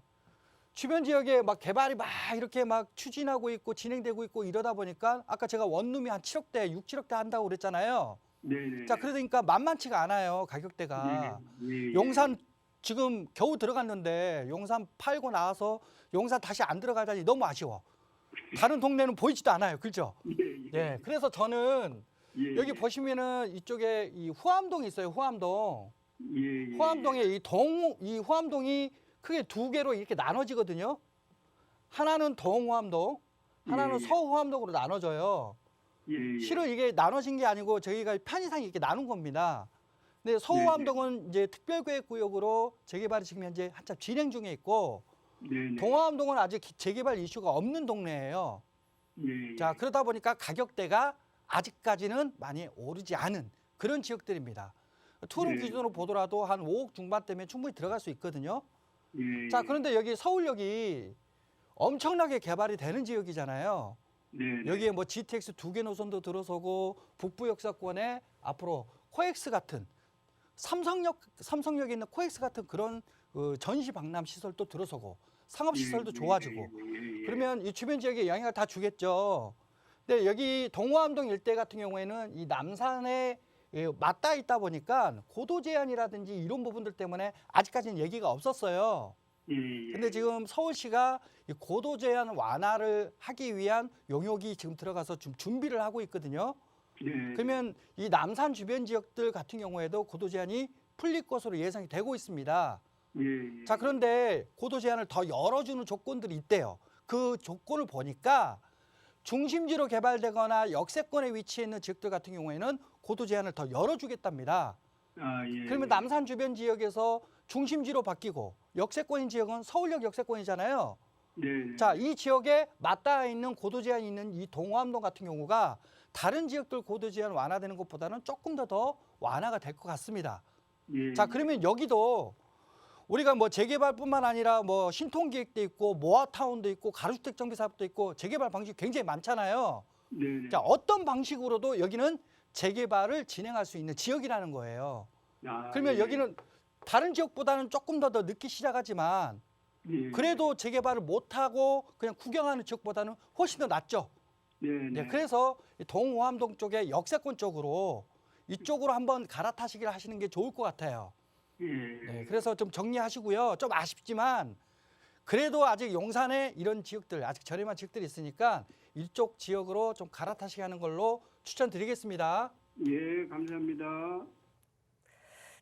주변 지역에 막 개발이 막 이렇게 막 추진하고 있고 진행되고 있고 이러다 보니까 아까 제가 원룸이 한 7억대, 6, 7억대 한다고 그랬잖아요. 네네. 자, 그러니까 만만치가 않아요, 가격대가. 예. 용산 지금 겨우 들어갔는데 용산 팔고 나와서 용산 다시 안 들어가다니 너무 아쉬워. 다른 동네는 보이지도 않아요. 그죠? 예. 예. 그래서 저는 예. 여기 보시면은 이쪽에 이 후암동이 있어요. 후암동. 예. 후암동에 이 후암동이 크게 두 개로 이렇게 나눠지거든요. 하나는 동후암동, 하나는 예. 서후암동으로 나눠져요. 예. 실은 이게 나눠진 게 아니고 저희가 편의상 이렇게 나눈 겁니다. 근데 서후암동은 이제 특별계획구역으로 재개발이 지금 현재 한참 진행 중에 있고, 네네. 동화암동은 아직 재개발 이슈가 없는 동네예요. 예. 자, 그러다 보니까 가격대가 아직까지는 많이 오르지 않은 그런 지역들입니다. 투룸 네. 기준으로 보더라도 한 5억 중반대면 충분히 들어갈 수 있거든요. 예. 자, 그런데 여기 서울역이 엄청나게 개발이 되는 지역이잖아요. 네네. 여기에 뭐 GTX 2개 노선도 들어서고 북부 역사권에 앞으로 코엑스 같은 삼성역에 있는 코엑스 같은 그런 전시 박람 시설도 들어서고 상업 시설도 좋아지고 그러면 이 주변 지역에 영향을 다 주겠죠. 근데 여기 동호암동 일대 같은 경우에는 이 남산에 맞닿아 있다 보니까 고도 제한이라든지 이런 부분들 때문에 아직까지는 얘기가 없었어요. 예. 근데 지금 서울시가 이 고도 제한 완화를 하기 위한 용역이 지금 들어가서 좀 준비를 하고 있거든요. 네. 그러면 이 남산 주변 지역들 같은 경우에도 고도 제한이 풀릴 것으로 예상이 되고 있습니다. 예. 자, 그런데 고도 제한을 더 열어주는 조건들이 있대요. 그 조건을 보니까 중심지로 개발되거나 역세권에 위치해 있는 지역들 같은 경우에는 고도 제한을 더 열어주겠답니다. 예. 그러면 남산 주변 지역에서 중심지로 바뀌고 역세권인 지역은 서울역 역세권이잖아요. 네. 자, 이 지역에 맞닿아 있는 고도 제한이 있는 이 동호암동 같은 경우가 다른 지역들 고도 제한 완화되는 것보다는 조금 더 완화가 될 것 같습니다. 예. 자, 그러면 여기도 우리가 뭐 재개발뿐만 아니라 뭐 신통기획도 있고 모아타운도 있고 가로주택 정비 사업도 있고 재개발 방식이 굉장히 많잖아요. 네. 자, 어떤 방식으로도 여기는 재개발을 진행할 수 있는 지역이라는 거예요. 그러면 예. 여기는 다른 지역보다는 조금 더 늦게 시작하지만 예. 그래도 재개발을 못하고 그냥 구경하는 지역보다는 훨씬 더 낫죠. 네. 네, 그래서 이 동호암동 쪽에 역세권 쪽으로 이쪽으로 한번 갈아타시기를 하시는 게 좋을 것 같아요. 예. 네, 그래서 좀 정리하시고요. 좀 아쉽지만 그래도 아직 용산에 이런 지역들, 아직 저렴한 지역들이 있으니까 이쪽 지역으로 좀 갈아타시게 하는 걸로 추천드리겠습니다. 예, 감사합니다.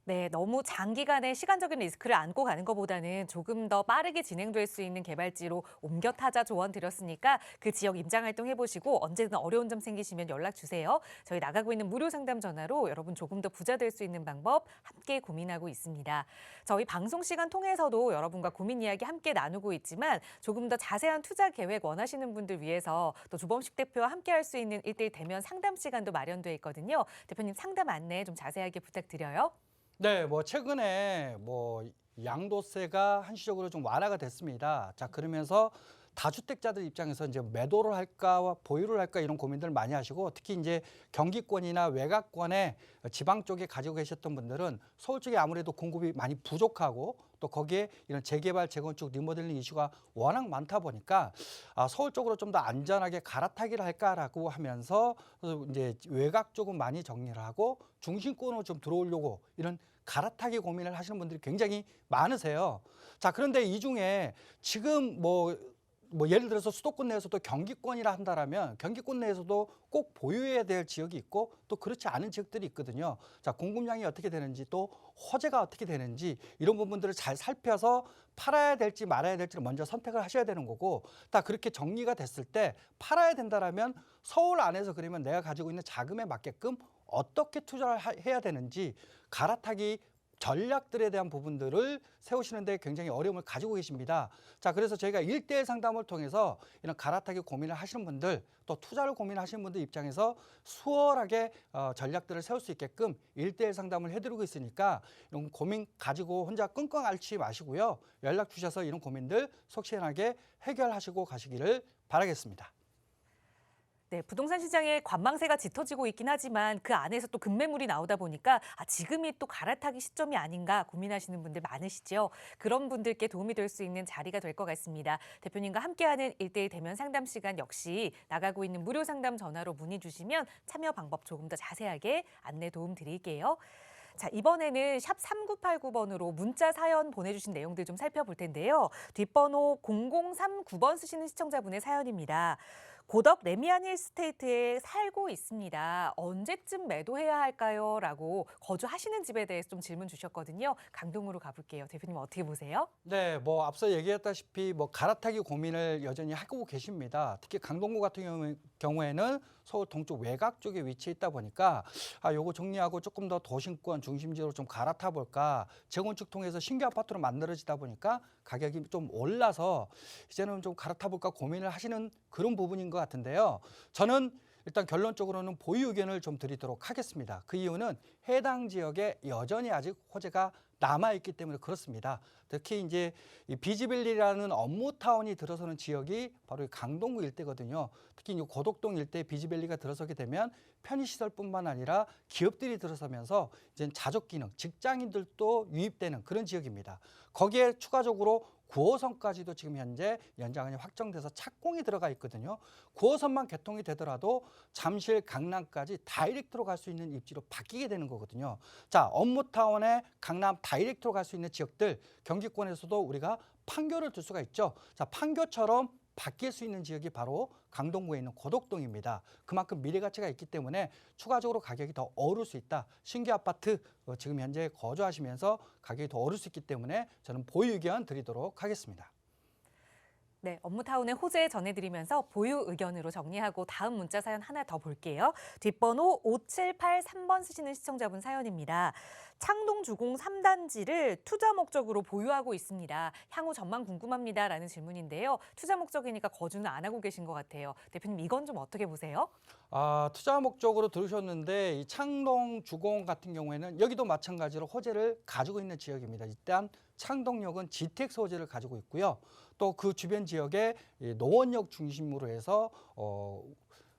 네, 너무 장기간의 시간적인 리스크를 안고 가는 것보다는 조금 더 빠르게 진행될 수 있는 개발지로 옮겨 타자 조언 드렸으니까 그 지역 임장 활동 해보시고 언제든 어려운 점 생기시면 연락 주세요. 저희 나가고 있는 무료 상담 전화로 여러분 조금 더 부자 될 수 있는 방법 함께 고민하고 있습니다. 저희 방송 시간 통해서도 여러분과 고민 이야기 함께 나누고 있지만 조금 더 자세한 투자 계획 원하시는 분들 위해서 또 주범식 대표와 함께 할 수 있는 1:1 대면 상담 시간도 마련돼 있거든요. 대표님 상담 안내 좀 자세하게 부탁드려요. 네, 뭐 최근에 뭐 양도세가 한시적으로 좀 완화가 됐습니다. 자, 그러면서 다주택자들 입장에서 이제 매도를 할까 보유를 할까 이런 고민들을 많이 하시고, 특히 이제 경기권이나 외곽권에 지방 쪽에 가지고 계셨던 분들은 서울 쪽에 아무래도 공급이 많이 부족하고, 또 거기에 이런 재개발, 재건축, 리모델링 이슈가 워낙 많다 보니까 서울 쪽으로 좀 더 안전하게 갈아타기를 할까라고 하면서 이제 외곽 쪽은 많이 정리를 하고 중심권으로 좀 들어오려고 이런 갈아타기 고민을 하시는 분들이 굉장히 많으세요. 자, 그런데 이 중에 지금 뭐 예를 들어서 수도권 내에서도 경기권이라 한다라면 경기권 내에서도 꼭 보유해야 될 지역이 있고 또 그렇지 않은 지역들이 있거든요. 자, 공급량이 어떻게 되는지 또 호재가 어떻게 되는지 이런 부분들을 잘 살펴서 팔아야 될지 말아야 될지를 먼저 선택을 하셔야 되는 거고, 딱 그렇게 정리가 됐을 때 팔아야 된다라면 서울 안에서 그러면 내가 가지고 있는 자금에 맞게끔 어떻게 투자를 해야 되는지 갈아타기 전략들에 대한 부분들을 세우시는데 굉장히 어려움을 가지고 계십니다. 자, 그래서 저희가 1대1 상담을 통해서 이런 갈아타기 고민을 하시는 분들, 또 투자를 고민하시는 분들 입장에서 수월하게 전략들을 세울 수 있게끔 1대1 상담을 해드리고 있으니까 이런 고민 가지고 혼자 끙끙 앓지 마시고요. 연락 주셔서 이런 고민들 속 시원하게 해결하시고 가시기를 바라겠습니다. 네, 부동산 시장에 관망세가 짙어지고 있긴 하지만 그 안에서 또 급매물이 나오다 보니까 지금이 또 갈아타기 시점이 아닌가 고민하시는 분들 많으시죠. 그런 분들께 도움이 될 수 있는 자리가 될 것 같습니다. 대표님과 함께하는 1대1 대면 상담 시간 역시 나가고 있는 무료 상담 전화로 문의 주시면 참여 방법 조금 더 자세하게 안내 도움 드릴게요. 자, 이번에는 샵 3989번으로 문자 사연 보내주신 내용들 좀 살펴볼 텐데요. 뒷번호 0039번 쓰시는 시청자분의 사연입니다. 고덕 레미안 힐스테이트에 살고 있습니다. 언제쯤 매도해야 할까요? 라고 거주하시는 집에 대해서 좀 질문 주셨거든요. 강동으로 가볼게요. 대표님 어떻게 보세요? 네, 뭐 앞서 얘기했다시피 뭐 갈아타기 고민을 여전히 하고 계십니다. 특히 강동구 같은 경우에는 서울 동쪽 외곽 쪽에 위치해 있다 보니까 요거 정리하고 조금 더 도심권 중심지로 좀 갈아타 볼까. 재건축 통해서 신규 아파트로 만들어지다 보니까 가격이 좀 올라서 이제는 좀 갈아타 볼까 고민을 하시는 그런 부분인 것 같은데요. 저는 일단 결론적으로는 보유 의견을 좀 드리도록 하겠습니다. 그 이유는 해당 지역에 여전히 아직 호재가 남아있기 때문에 그렇습니다. 특히 이제 이 비즈밸리라는 업무타운이 들어서는 지역이 바로 이 강동구 일대거든요. 특히 이 고덕동 일대 비즈밸리가 들어서게 되면 편의시설뿐만 아니라 기업들이 들어서면서 이제 자족기능, 직장인들도 유입되는 그런 지역입니다. 거기에 추가적으로 9호선까지도 지금 현재 연장안이 확정돼서 착공이 들어가 있거든요. 9호선만 개통이 되더라도 잠실, 강남까지 다이렉트로 갈 수 있는 입지로 바뀌게 되는 거거든요. 자, 업무타운에 강남 다이렉트로 갈 수 있는 지역들, 경기권에서도 우리가 판교를 둘 수가 있죠. 자, 판교처럼 바뀔 수 있는 지역이 바로 강동구에 있는 고덕동입니다. 그만큼 미래 가치가 있기 때문에 추가적으로 가격이 더 오를 수 있다. 신규 아파트 지금 현재 거주하시면서 가격이 더 오를 수 있기 때문에 저는 보유 의견 드리도록 하겠습니다. 네, 업무타운의 호재 전해드리면서 보유 의견으로 정리하고 다음 문자 사연 하나 더 볼게요. 뒷번호 5783번 쓰시는 시청자분 사연입니다. 창동 주공 3단지를 투자 목적으로 보유하고 있습니다. 향후 전망 궁금합니다. 라는 질문인데요. 투자 목적이니까 거주는 안 하고 계신 것 같아요. 대표님, 이건 좀 어떻게 보세요? 투자 목적으로 들으셨는데 이 창동 주공 같은 경우에는 여기도 마찬가지로 호재를 가지고 있는 지역입니다. 일단 창동역은 GTX 호재를 가지고 있고요. 또 그 주변 지역에 노원역 중심으로 해서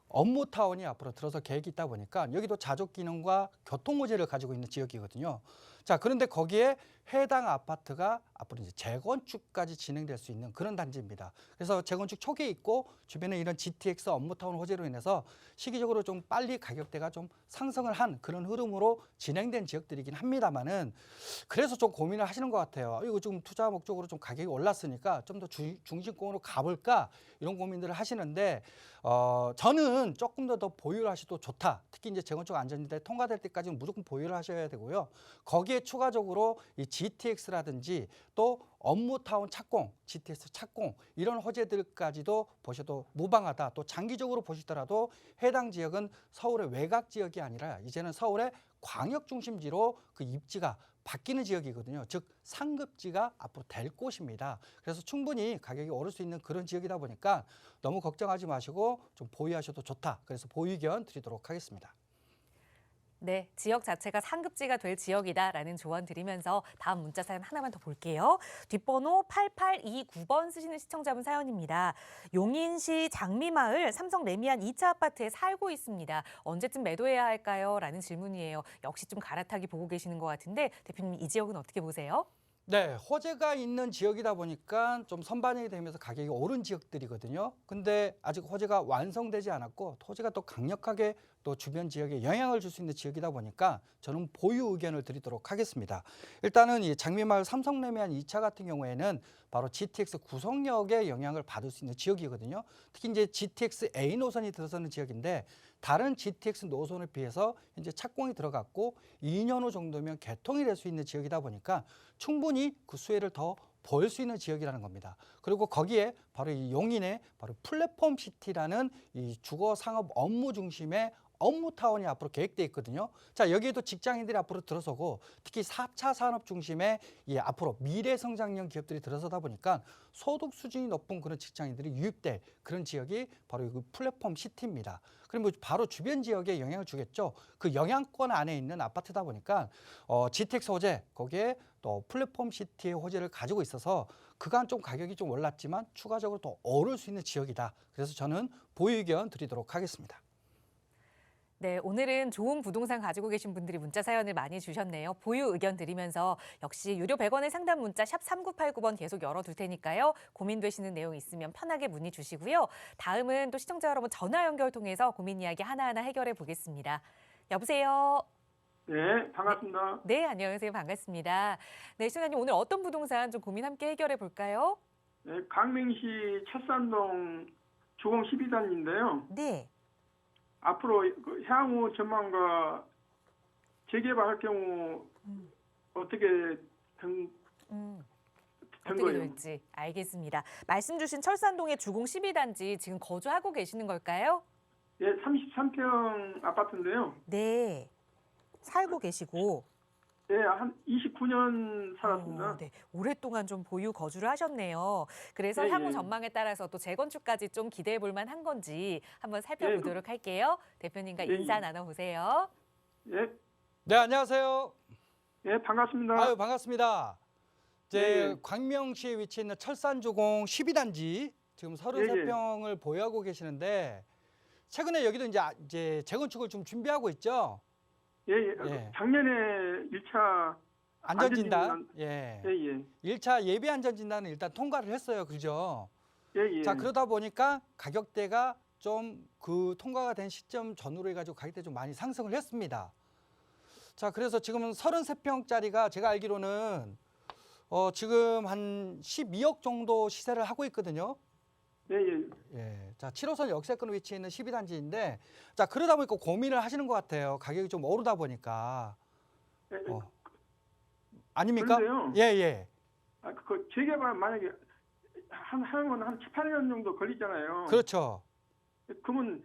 업무타운이 앞으로 들어서 계획이 있다 보니까 여기도 자족 기능과 교통 호재를 가지고 있는 지역이거든요. 자, 그런데 거기에 해당 아파트가 앞으로 이제 재건축까지 진행될 수 있는 그런 단지입니다. 그래서 재건축 초기에 있고 주변에 이런 GTX 업무타운 호재로 인해서 시기적으로 좀 빨리 가격대가 좀 상승을 한 그런 흐름으로 진행된 지역들이긴 합니다만은, 그래서 좀 고민을 하시는 것 같아요. 이거 좀 투자 목적으로 좀 가격이 올랐으니까 좀 더 중심권으로 가볼까 이런 고민들을 하시는데, 저는 조금 더 보유를 하셔도 좋다. 특히 이제 재건축 안전지대 통과될 때까지는 무조건 보유를 하셔야 되고요. 거기에 추가적으로 이 GTX라든지 또 업무타운 착공, GTX 착공 이런 호재들까지도 보셔도 무방하다. 또 장기적으로 보시더라도 해당 지역은 서울의 외곽 지역이 아니라 이제는 서울의 광역 중심지로 그 입지가 바뀌는 지역이거든요. 즉 상급지가 앞으로 될 곳입니다. 그래서 충분히 가격이 오를 수 있는 그런 지역이다 보니까 너무 걱정하지 마시고 좀 보유하셔도 좋다. 그래서 보유 의견 드리도록 하겠습니다. 네. 네, 지역 자체가 상급지가 될 지역이다라는 조언 드리면서 다음 문자 사연 하나만 더 볼게요. 뒷번호 8829번 쓰시는 시청자분 사연입니다. 용인시 장미마을 삼성 레미안 2차 아파트에 살고 있습니다. 언제쯤 매도해야 할까요? 라는 질문이에요. 역시 좀 갈아타기 보고 계시는 것 같은데 대표님 이 지역은 어떻게 보세요? 네, 호재가 있는 지역이다 보니까 좀 선반영이 되면서 가격이 오른 지역들이거든요. 근데 아직 호재가 완성되지 않았고 호재가 또 강력하게 또 주변 지역에 영향을 줄 수 있는 지역이다 보니까 저는 보유 의견을 드리도록 하겠습니다. 일단은 이 장미마을 삼성레미안 2차 같은 경우에는 바로 GTX 구성역에 영향을 받을 수 있는 지역이거든요. 특히 이제 GTX A 노선이 들어서는 지역인데 다른 GTX 노선에 비해서 이제 착공이 들어갔고 2년 후 정도면 개통이 될 수 있는 지역이다 보니까 충분히 그 수혜를 더 볼 수 있는 지역이라는 겁니다. 그리고 거기에 바로 이 용인의 바로 플랫폼 시티라는 이 주거 상업 업무 중심의 업무타운이 앞으로 계획돼 있거든요. 자, 여기에도 직장인들이 앞으로 들어서고 특히 4차 산업 중심의 이 앞으로 미래 성장형 기업들이 들어서다 보니까 소득 수준이 높은 그런 직장인들이 유입될 그런 지역이 바로 이 플랫폼 시티입니다. 그리고 바로 주변 지역에 영향을 주겠죠. 그 영향권 안에 있는 아파트다 보니까 GTX 호재, 거기에 또 플랫폼 시티의 호재를 가지고 있어서 그간 좀 가격이 좀 올랐지만 추가적으로 더 오를 수 있는 지역이다. 그래서 저는 보유 의견 드리도록 하겠습니다. 네, 오늘은 좋은 부동산 가지고 계신 분들이 문자 사연을 많이 주셨네요. 보유 의견 드리면서 역시 유료 100원의 상담 문자 샵 3989번 계속 열어둘 테니까요. 고민되시는 내용 있으면 편하게 문의 주시고요. 다음은 또 시청자 여러분 전화 연결 통해서 고민 이야기 하나하나 해결해 보겠습니다. 여보세요. 네, 반갑습니다. 네, 안녕하세요. 반갑습니다. 네, 시청자님 오늘 어떤 부동산 좀 고민 함께 해결해 볼까요? 네, 강릉시 철산동 주공 12단인데요. 네. 앞으로 그 향후 전망과 재개발할 경우 어떻게 된 어떻게 거예요? 될지 알겠습니다. 말씀 주신 철산동의 주공 12단지 지금 거주하고 계시는 걸까요? 예, 33평 아파트인데요. 네. 살고 계시고 예, 한 29년 살았습니다. 네. 오랫동안 좀 보유 거주를 하셨네요. 그래서 예, 향후 예. 전망에 따라서 또 재건축까지 좀 기대해 볼 만한 건지 한번 살펴보도록 예, 할게요. 대표님과 예, 인사 예. 나눠보세요. 예, 네, 안녕하세요. 예, 반갑습니다. 아유, 반갑습니다. 이제 네. 광명시에 위치해 있는 철산주공 12단지 지금 33평을 보유하고 계시는데 최근에 여기도 이제 재건축을 좀 준비하고 있죠. 예, 예. 예. 작년에 1차 안전진단. 예. 예, 예. 1차 예비 안전진단은 일단 통과를 했어요. 그죠? 예, 예. 자, 그러다 보니까 가격대가 좀 그 통과가 된 시점 전후로 해가지고 가격대 좀 많이 상승을 했습니다. 자, 그래서 지금은 33평짜리가 제가 알기로는 지금 한 12억 정도 시세를 하고 있거든요. 예, 예. 예. 자, 7호선 역세권 위치에 있는 12단지인데, 자, 그러다 보니까 고민을 하시는 것 같아요. 가격이 좀 오르다 보니까. 예, 예. 아닙니까? 그런데요. 예, 예. 그 재개발 만약에 하는 건 한 7, 8년 정도 걸리잖아요. 그렇죠. 그러면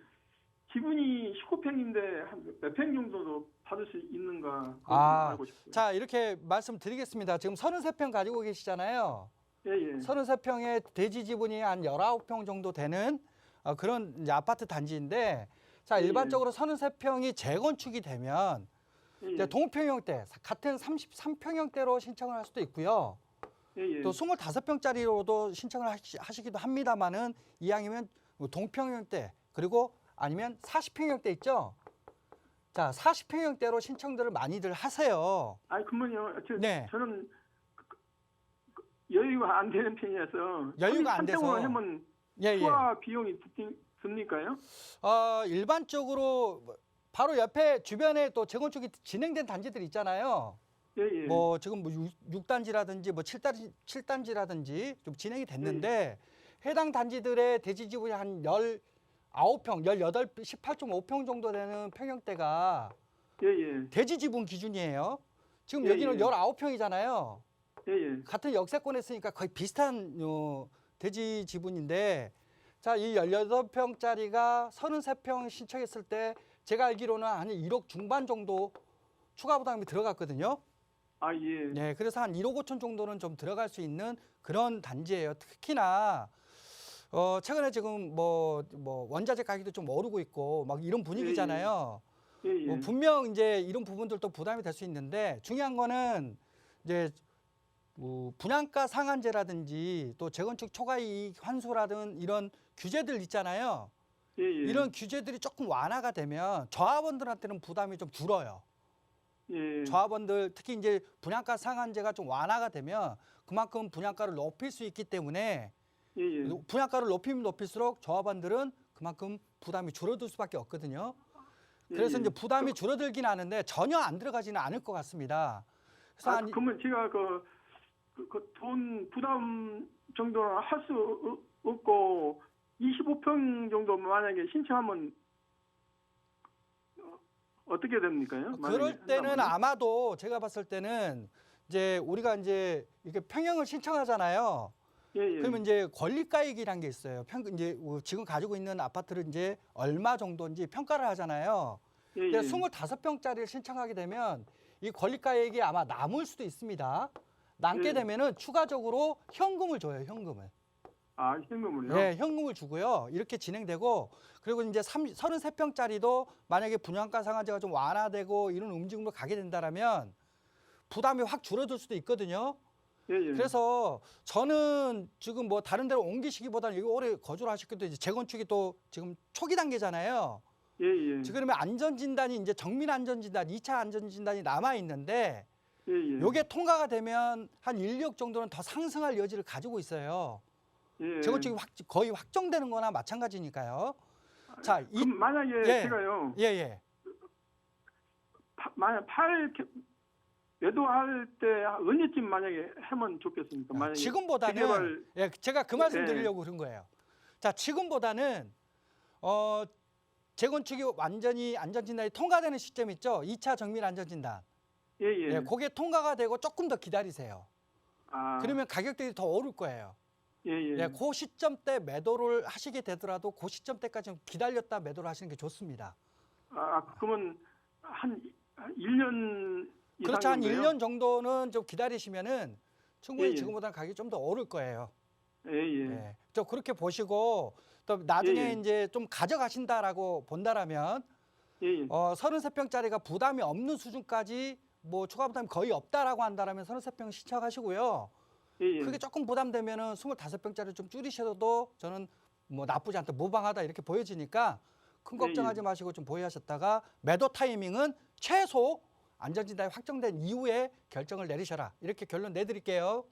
지분이 19평인데 한 몇 평 정도도 받을 수 있는가 그거 좀 아, 알고 싶어요. 자, 이렇게 말씀드리겠습니다. 지금 33평 가지고 계시잖아요. 예, 예. 33평에 대지 지분이 한 19평 정도 되는 그런 이제 아파트 단지인데, 자, 예, 일반적으로 33평이 재건축이 되면 예, 이제 동평형대 같은 33평형대로 신청을 할 수도 있고요. 예, 예. 또 25평짜리로도 신청을 하시기도 합니다만은 이왕이면 동평형대 그리고 아니면 40평형대 있죠. 자, 40평형대로 신청들을 많이들 하세요. 아니 그러면요. 네. 저는 여유가 안 되는 편이어서 여유가 안 33평으로 돼서. 하면 예, 예. 투하 비용이 듭니까요? 일반적으로 바로 옆에 주변에 또 재건축이 진행된 단지들 있잖아요. 예, 예. 뭐 지금 뭐 6단지라든지 뭐 7단지라든지 좀 진행이 됐는데 해당 단지들의 대지 지분이 한 19평, 18, 18.5평 정도 되는 평형대가 예, 예. 대지 지분 기준이에요. 지금 예, 여기는 예. 19평이잖아요. 예, 예. 같은 역세권에 있으니까 거의 비슷한 대지 지분인데, 자, 이 18평짜리가 33평 신청했을 때 제가 알기로는 한 1억 중반 정도 추가 부담이 들어갔거든요. 아, 예. 네, 그래서 한 1억 5천 정도는 좀 들어갈 수 있는 그런 단지예요. 특히나 최근에 지금 뭐 원자재 가격도 좀 오르고 있고 막 이런 분위기잖아요. 예, 예. 분명 이제 이런 부분들도 부담이 될 수 있는데 중요한 거는 이제 분양가 상한제라든지 또 재건축 초과이익 환수라든 이런 규제들 있잖아요. 예, 예. 이런 규제들이 조금 완화가 되면 조합원들한테는 부담이 좀 줄어요. 예. 조합원들 특히 이제 분양가 상한제가 좀 완화가 되면 그만큼 분양가를 높일 수 있기 때문에 예, 예. 분양가를 높이면 높일수록 조합원들은 그만큼 부담이 줄어들 수밖에 없거든요. 예, 그래서 예. 이제 부담이 줄어들긴 하는데 전혀 안 들어가지는 않을 것 같습니다. 그래서 아, 그러면 제가 돈 부담 정도는 할 수 없고 25평 정도 만약에 신청하면 어떻게 됩니까? 그럴 때는 아마도 제가 봤을 때는 이제 우리가 이제 이렇게 평형을 신청하잖아요. 예, 예. 그러면 이제 권리가액이란 게 있어요. 이제 지금 가지고 있는 아파트를 이제 얼마 정도인지 평가를 하잖아요. 예, 예. 근데 25평짜리를 신청하게 되면 이 권리가액이 아마 남을 수도 있습니다. 남게 예. 되면은 추가적으로 현금을 줘요, 현금을. 아, 현금을요? 네, 현금을 주고요. 이렇게 진행되고 그리고 이제 33평짜리도 만약에 분양가 상한제가 좀 완화되고 이런 움직임으로 가게 된다라면 부담이 확 줄어들 수도 있거든요. 예, 예. 그래서 저는 지금 뭐 다른 데로 옮기시기보다는 여기 오래 거주를 하셨기도 이제 재건축이 또 지금 초기 단계잖아요. 예, 예. 지금 그러면 안전진단이 이제 정밀 안전진단, 2차 안전진단이 남아 있는데 예, 예. 요게 통과가 되면 한 1억 정도는 더 상승할 여지를 가지고 있어요. 예. 재건축이 거의 확정되는 거나 마찬가지니까요. 자, 그럼 만약에 예. 제가요. 예, 예. 만약 매도할 때 언제쯤 만약에 하면 좋겠습니까? 만약에 지금보다는 재개발- 예, 제가 그 말씀 예. 드리려고 그런 거예요. 자, 지금보다는 재건축이 완전히 안전진단이 통과되는 시점 있죠? 2차 정밀 안전진단. 예, 예. 예, 그게 통과가 되고 조금 더 기다리세요. 아, 그러면 가격들이 더 오를 거예요. 예, 예. 예, 그 시점 때 매도를 하시게 되더라도 그 시점 때까지 좀 기다렸다 매도를 하시는 게 좋습니다. 그러면 한 1년 이상 그렇죠. 한 정도요? 1년 정도는 좀 기다리시면은 충분히 예, 예. 지금보다는 가격이 좀 더 오를 거예요. 예, 예. 예. 또 그렇게 보시고 또 나중에 예, 예. 이제 좀 가져가신다라고 본다라면 예, 예. 33평짜리가 부담이 없는 수준까지 뭐 추가 부담이 거의 없다라고 한다라면 33평 신청하시고요. 예, 예. 그게 조금 부담되면은 25평짜리 좀 줄이셔도 저는 뭐 나쁘지 않다, 무방하다 이렇게 보여지니까 큰 예, 걱정하지 예. 마시고 좀 보유하셨다가 매도 타이밍은 최소 안전진단이 확정된 이후에 결정을 내리셔라. 이렇게 결론 내드릴게요.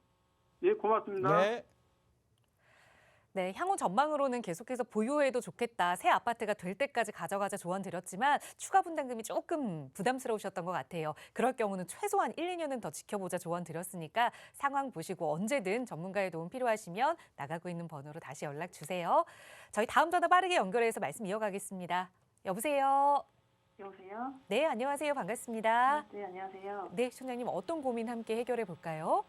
예, 고맙습니다. 네. 네, 향후 전망으로는 계속해서 보유해도 좋겠다. 새 아파트가 될 때까지 가져가자 조언 드렸지만 추가 분담금이 조금 부담스러우셨던 것 같아요. 그럴 경우는 최소한 1, 2년은 더 지켜보자 조언 드렸으니까 상황 보시고 언제든 전문가의 도움 필요하시면 나가고 있는 번호로 다시 연락 주세요. 저희 다음 전화 빠르게 연결해서 말씀 이어가겠습니다. 여보세요. 여보세요? 네, 안녕하세요. 반갑습니다. 네, 안녕하세요. 네, 시청자님 어떤 고민 함께 해결해 볼까요?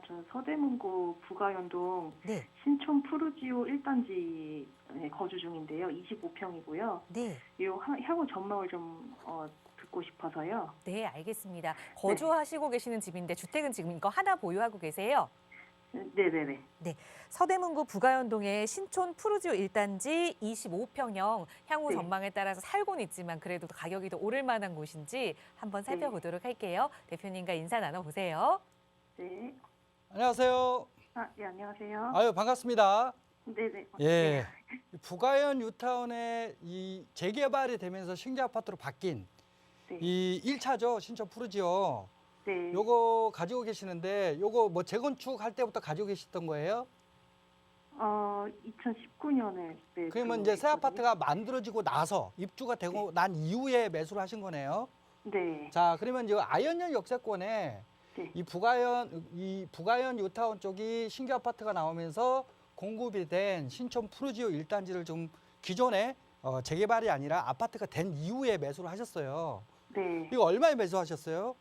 저 서대문구 부가연동 네, 신촌 푸르지오 1단지에 거주 중인데요. 25평이고요. 네. 향후 전망을 좀 듣고 싶어서요. 네, 알겠습니다. 거주하시고 계시는 집인데 주택은 지금 이거 하나 보유하고 계세요? 네네네. 서대문구 부가연동의 신촌 푸르지오 1단지 25평형 향후 네. 전망에 따라서 살고는 있지만 그래도 가격이 더 오를 만한 곳인지 한번 살펴보도록 할게요. 대표님과 인사 나눠보세요. 네. 안녕하세요. 예, 안녕하세요. 아유, 반갑습니다. 네네. 예. 부가연 뉴타운에 이 재개발이 되면서 신규 아파트로 바뀐 네. 이 1차죠. 신촌 푸르지오. 네. 요거 가지고 계시는데 요거 뭐 재건축 할 때부터 가지고 계셨던 거예요? 2019년에 네. 그러면 이제 새 아파트가 만들어지고 나서 입주가 되고 난 이후에 매수를 하신 거네요. 네. 자, 그러면 이제 아현역 역세권에 네. 이 부가연 뉴타운 쪽이 신규 아파트가 나오면서 공급이 된 신촌 푸르지오 1단지를 좀 기존에 재개발이 아니라 아파트가 된 이후에 매수를 하셨어요. 네. 이거 얼마에 매수하셨어요?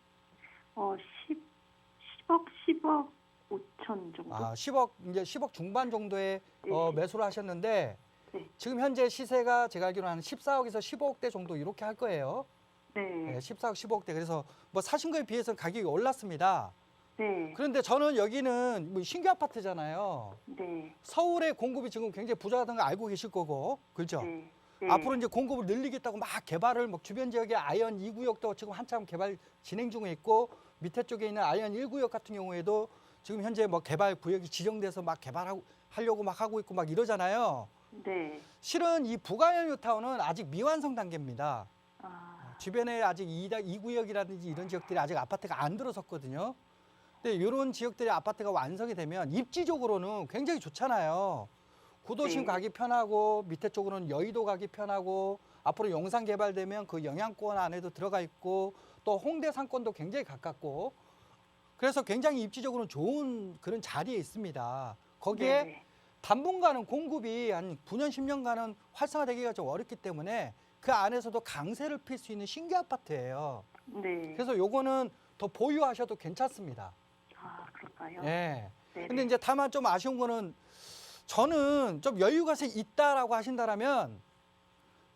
10억 5천 정도. 10억 중반 정도에 네. 매수를 하셨는데 네. 지금 현재 시세가 제가 알기로는 한 14억에서 15억대 정도 이렇게 할 거예요. 네. 네, 14억, 15억대. 그래서 뭐 사신 거에 비해서는 가격이 올랐습니다. 네. 그런데 저는 여기는 뭐 신규 아파트잖아요. 네. 서울의 공급이 지금 굉장히 부족하다는 거 알고 계실 거고, 그렇죠? 네. 네. 앞으로 이제 공급을 늘리겠다고 막 개발을 막 주변 지역의 아이언 2구역도 지금 한참 개발 진행 중에 있고 밑에 쪽에 있는 아이언 1구역 같은 경우에도 지금 현재 뭐 개발 구역이 지정돼서 막 하려고 막 하고 있고 막 이러잖아요. 네. 실은 이 북아이언 뉴타운은 아직 미완성 단계입니다. 아, 주변에 아직 2구역이라든지 이런 지역들이 아직 아파트가 안 들어섰거든요. 근데 이런 지역들의 아파트가 완성이 되면 입지적으로는 굉장히 좋잖아요. 구도심 네. 가기 편하고 밑에 쪽으로는 여의도 가기 편하고 앞으로 용산 개발되면 그 영향권 안에도 들어가 있고 또 홍대 상권도 굉장히 가깝고 그래서 굉장히 입지적으로는 좋은 그런 자리에 있습니다. 거기에 네네. 당분간은 공급이 한 9년, 10년간은 활성화되기가 좀 어렵기 때문에 그 안에서도 강세를 필 수 있는 신규 아파트예요. 네. 그래서 요거는 더 보유하셔도 괜찮습니다. 아, 그럴까요? 예. 네네. 근데 이제 다만 좀 아쉬운 거는 저는 좀 여유가 있다라고 하신다라면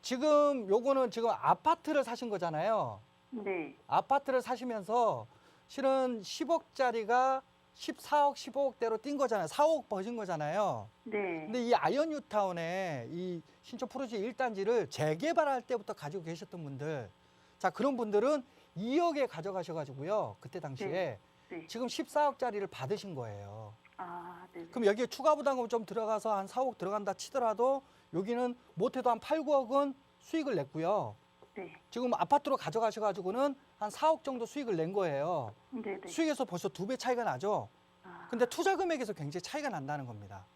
지금 요거는 지금 아파트를 사신 거잖아요. 네. 아파트를 사시면서 실은 10억짜리가 14억, 15억대로 뛴 거잖아요. 4억 버신 거잖아요. 네. 근데 이 아이언 뉴타운의 이 신촌 프로젝트 1단지를 재개발할 때부터 가지고 계셨던 분들, 자 그런 분들은 2억에 가져가셔가지고요. 그때 당시에 네. 지금 14억짜리를 받으신 거예요. 아, 네. 그럼 여기에 추가 부담금 좀 들어가서 한 4억 들어간다 치더라도 여기는 못해도 한 8, 9억은 수익을 냈고요. 네. 지금 아파트로 가져가셔가지고는 한 4억 정도 수익을 낸 거예요. 네네. 수익에서 벌써 2배 차이가 나죠. 아, 근데 투자 금액에서 굉장히 차이가 난다는 겁니다.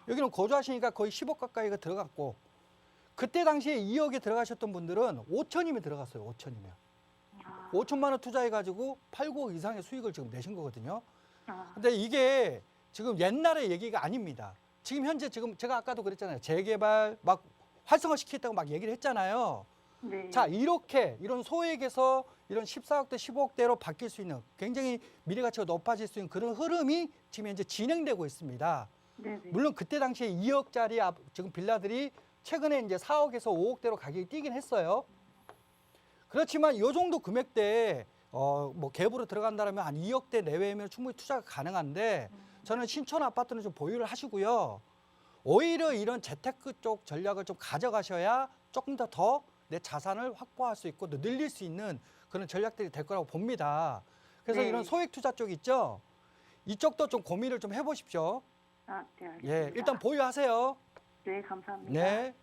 여기는 거주하시니까 거의 10억 가까이가 들어갔고 그때 당시에 2억에 들어가셨던 분들은 5천이면 들어갔어요. 5천이면. 아, 5천만 원 투자해가지고 8, 9억 이상의 수익을 지금 내신 거거든요. 아, 근데 이게 지금 옛날의 얘기가 아닙니다. 지금 현재 지금 제가 아까도 그랬잖아요. 재개발 막 활성화시키겠다고 막 얘기를 했잖아요. 네. 자, 이렇게 이런 소액에서 이런 14억대, 15억대로 바뀔 수 있는 굉장히 미래 가치가 높아질 수 있는 그런 흐름이 지금 현재 진행되고 있습니다. 네네. 물론 그때 당시에 2억짜리 지금 빌라들이 최근에 이제 4억에서 5억대로 가격이 뛰긴 했어요. 그렇지만 이 정도 금액대에 뭐 갭으로 들어간다면 한 2억대 내외면 충분히 투자가 가능한데 저는 신촌 아파트는 좀 보유를 하시고요. 오히려 이런 재테크 쪽 전략을 좀 가져가셔야 조금 더 내 자산을 확보할 수 있고 또 늘릴 수 있는 그런 전략들이 될 거라고 봅니다. 그래서 네. 이런 소액 투자 쪽 있죠. 이쪽도 좀 고민을 좀 해보십시오. 아, 네, 알겠습니다. 예, 일단 보유하세요. 네, 감사합니다. 네.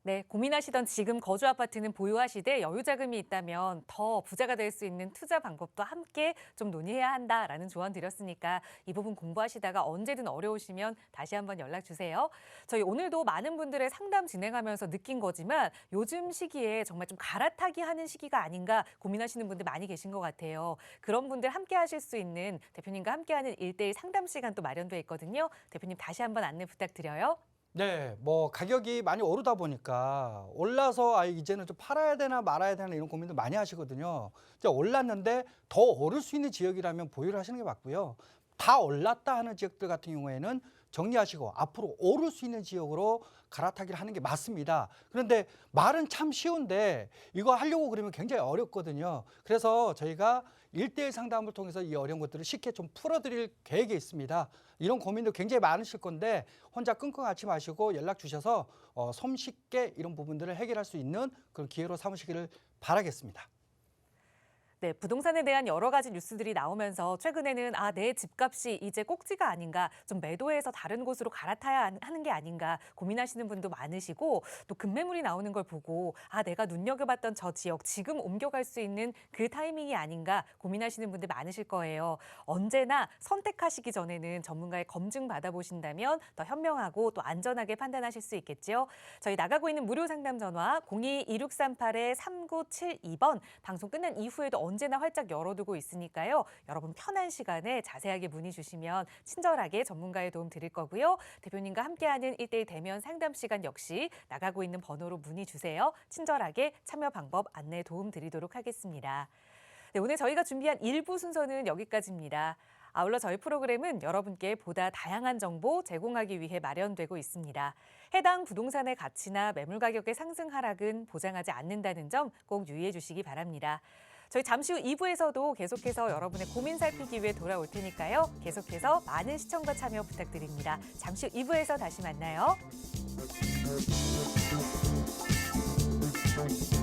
네, 고민하시던 지금 거주 아파트는 보유하시되 여유 자금이 있다면 더 부자가 될 수 있는 투자 방법도 함께 좀 논의해야 한다라는 조언 드렸으니까 이 부분 공부하시다가 언제든 어려우시면 다시 한번 연락 주세요. 저희 오늘도 많은 분들의 상담 진행하면서 느낀 거지만 요즘 시기에 정말 좀 갈아타기 하는 시기가 아닌가 고민하시는 분들 많이 계신 것 같아요. 그런 분들 함께 하실 수 있는 대표님과 함께하는 1:1 상담 시간 또 마련돼 있거든요. 대표님 다시 한번 안내 부탁드려요. 네, 뭐 가격이 많이 오르다 보니까 올라서 이제는 좀 팔아야 되나 말아야 되나 이런 고민도 많이 하시거든요. 이제 올랐는데 더 오를 수 있는 지역이라면 보유를 하시는 게 맞고요. 다 올랐다 하는 지역들 같은 경우에는 정리하시고 앞으로 오를 수 있는 지역으로 갈아타기를 하는 게 맞습니다. 그런데 말은 참 쉬운데 이거 하려고 그러면 굉장히 어렵거든요. 그래서 저희가 1:1 상담을 통해서 이 어려운 것들을 쉽게 좀 풀어드릴 계획이 있습니다. 이런 고민도 굉장히 많으실 건데 혼자 끙끙 앓지 마시고 연락 주셔서 손쉽게 이런 부분들을 해결할 수 있는 그런 기회로 삼으시기를 바라겠습니다. 네, 부동산에 대한 여러 가지 뉴스들이 나오면서 최근에는 내 집값이 이제 꼭지가 아닌가, 좀 매도해서 다른 곳으로 갈아타야 하는 게 아닌가 고민하시는 분도 많으시고 또 급매물이 나오는 걸 보고 내가 눈여겨봤던 저 지역 지금 옮겨갈 수 있는 그 타이밍이 아닌가 고민하시는 분들 많으실 거예요. 언제나 선택하시기 전에는 전문가의 검증 받아보신다면 더 현명하고 또 안전하게 판단하실 수 있겠죠. 저희 나가고 있는 무료 상담 전화 02-2638-3972번 방송 끝난 이후에도 언제나 활짝 열어두고 있으니까요. 여러분 편한 시간에 자세하게 문의 주시면 친절하게 전문가의 도움 드릴 거고요. 대표님과 함께하는 1:1 대면 상담 시간 역시 나가고 있는 번호로 문의 주세요. 친절하게 참여 방법 안내 도움 드리도록 하겠습니다. 네, 오늘 저희가 준비한 1부 순서는 여기까지입니다. 아울러 저희 프로그램은 여러분께 보다 다양한 정보 제공하기 위해 마련되고 있습니다. 해당 부동산의 가치나 매물 가격의 상승 하락은 보장하지 않는다는 점 꼭 유의해 주시기 바랍니다. 저희 잠시 후 2부에서도 계속해서 여러분의 고민 살피기 위해 돌아올 테니까요. 계속해서 많은 시청과 참여 부탁드립니다. 잠시 후 2부에서 다시 만나요. 네.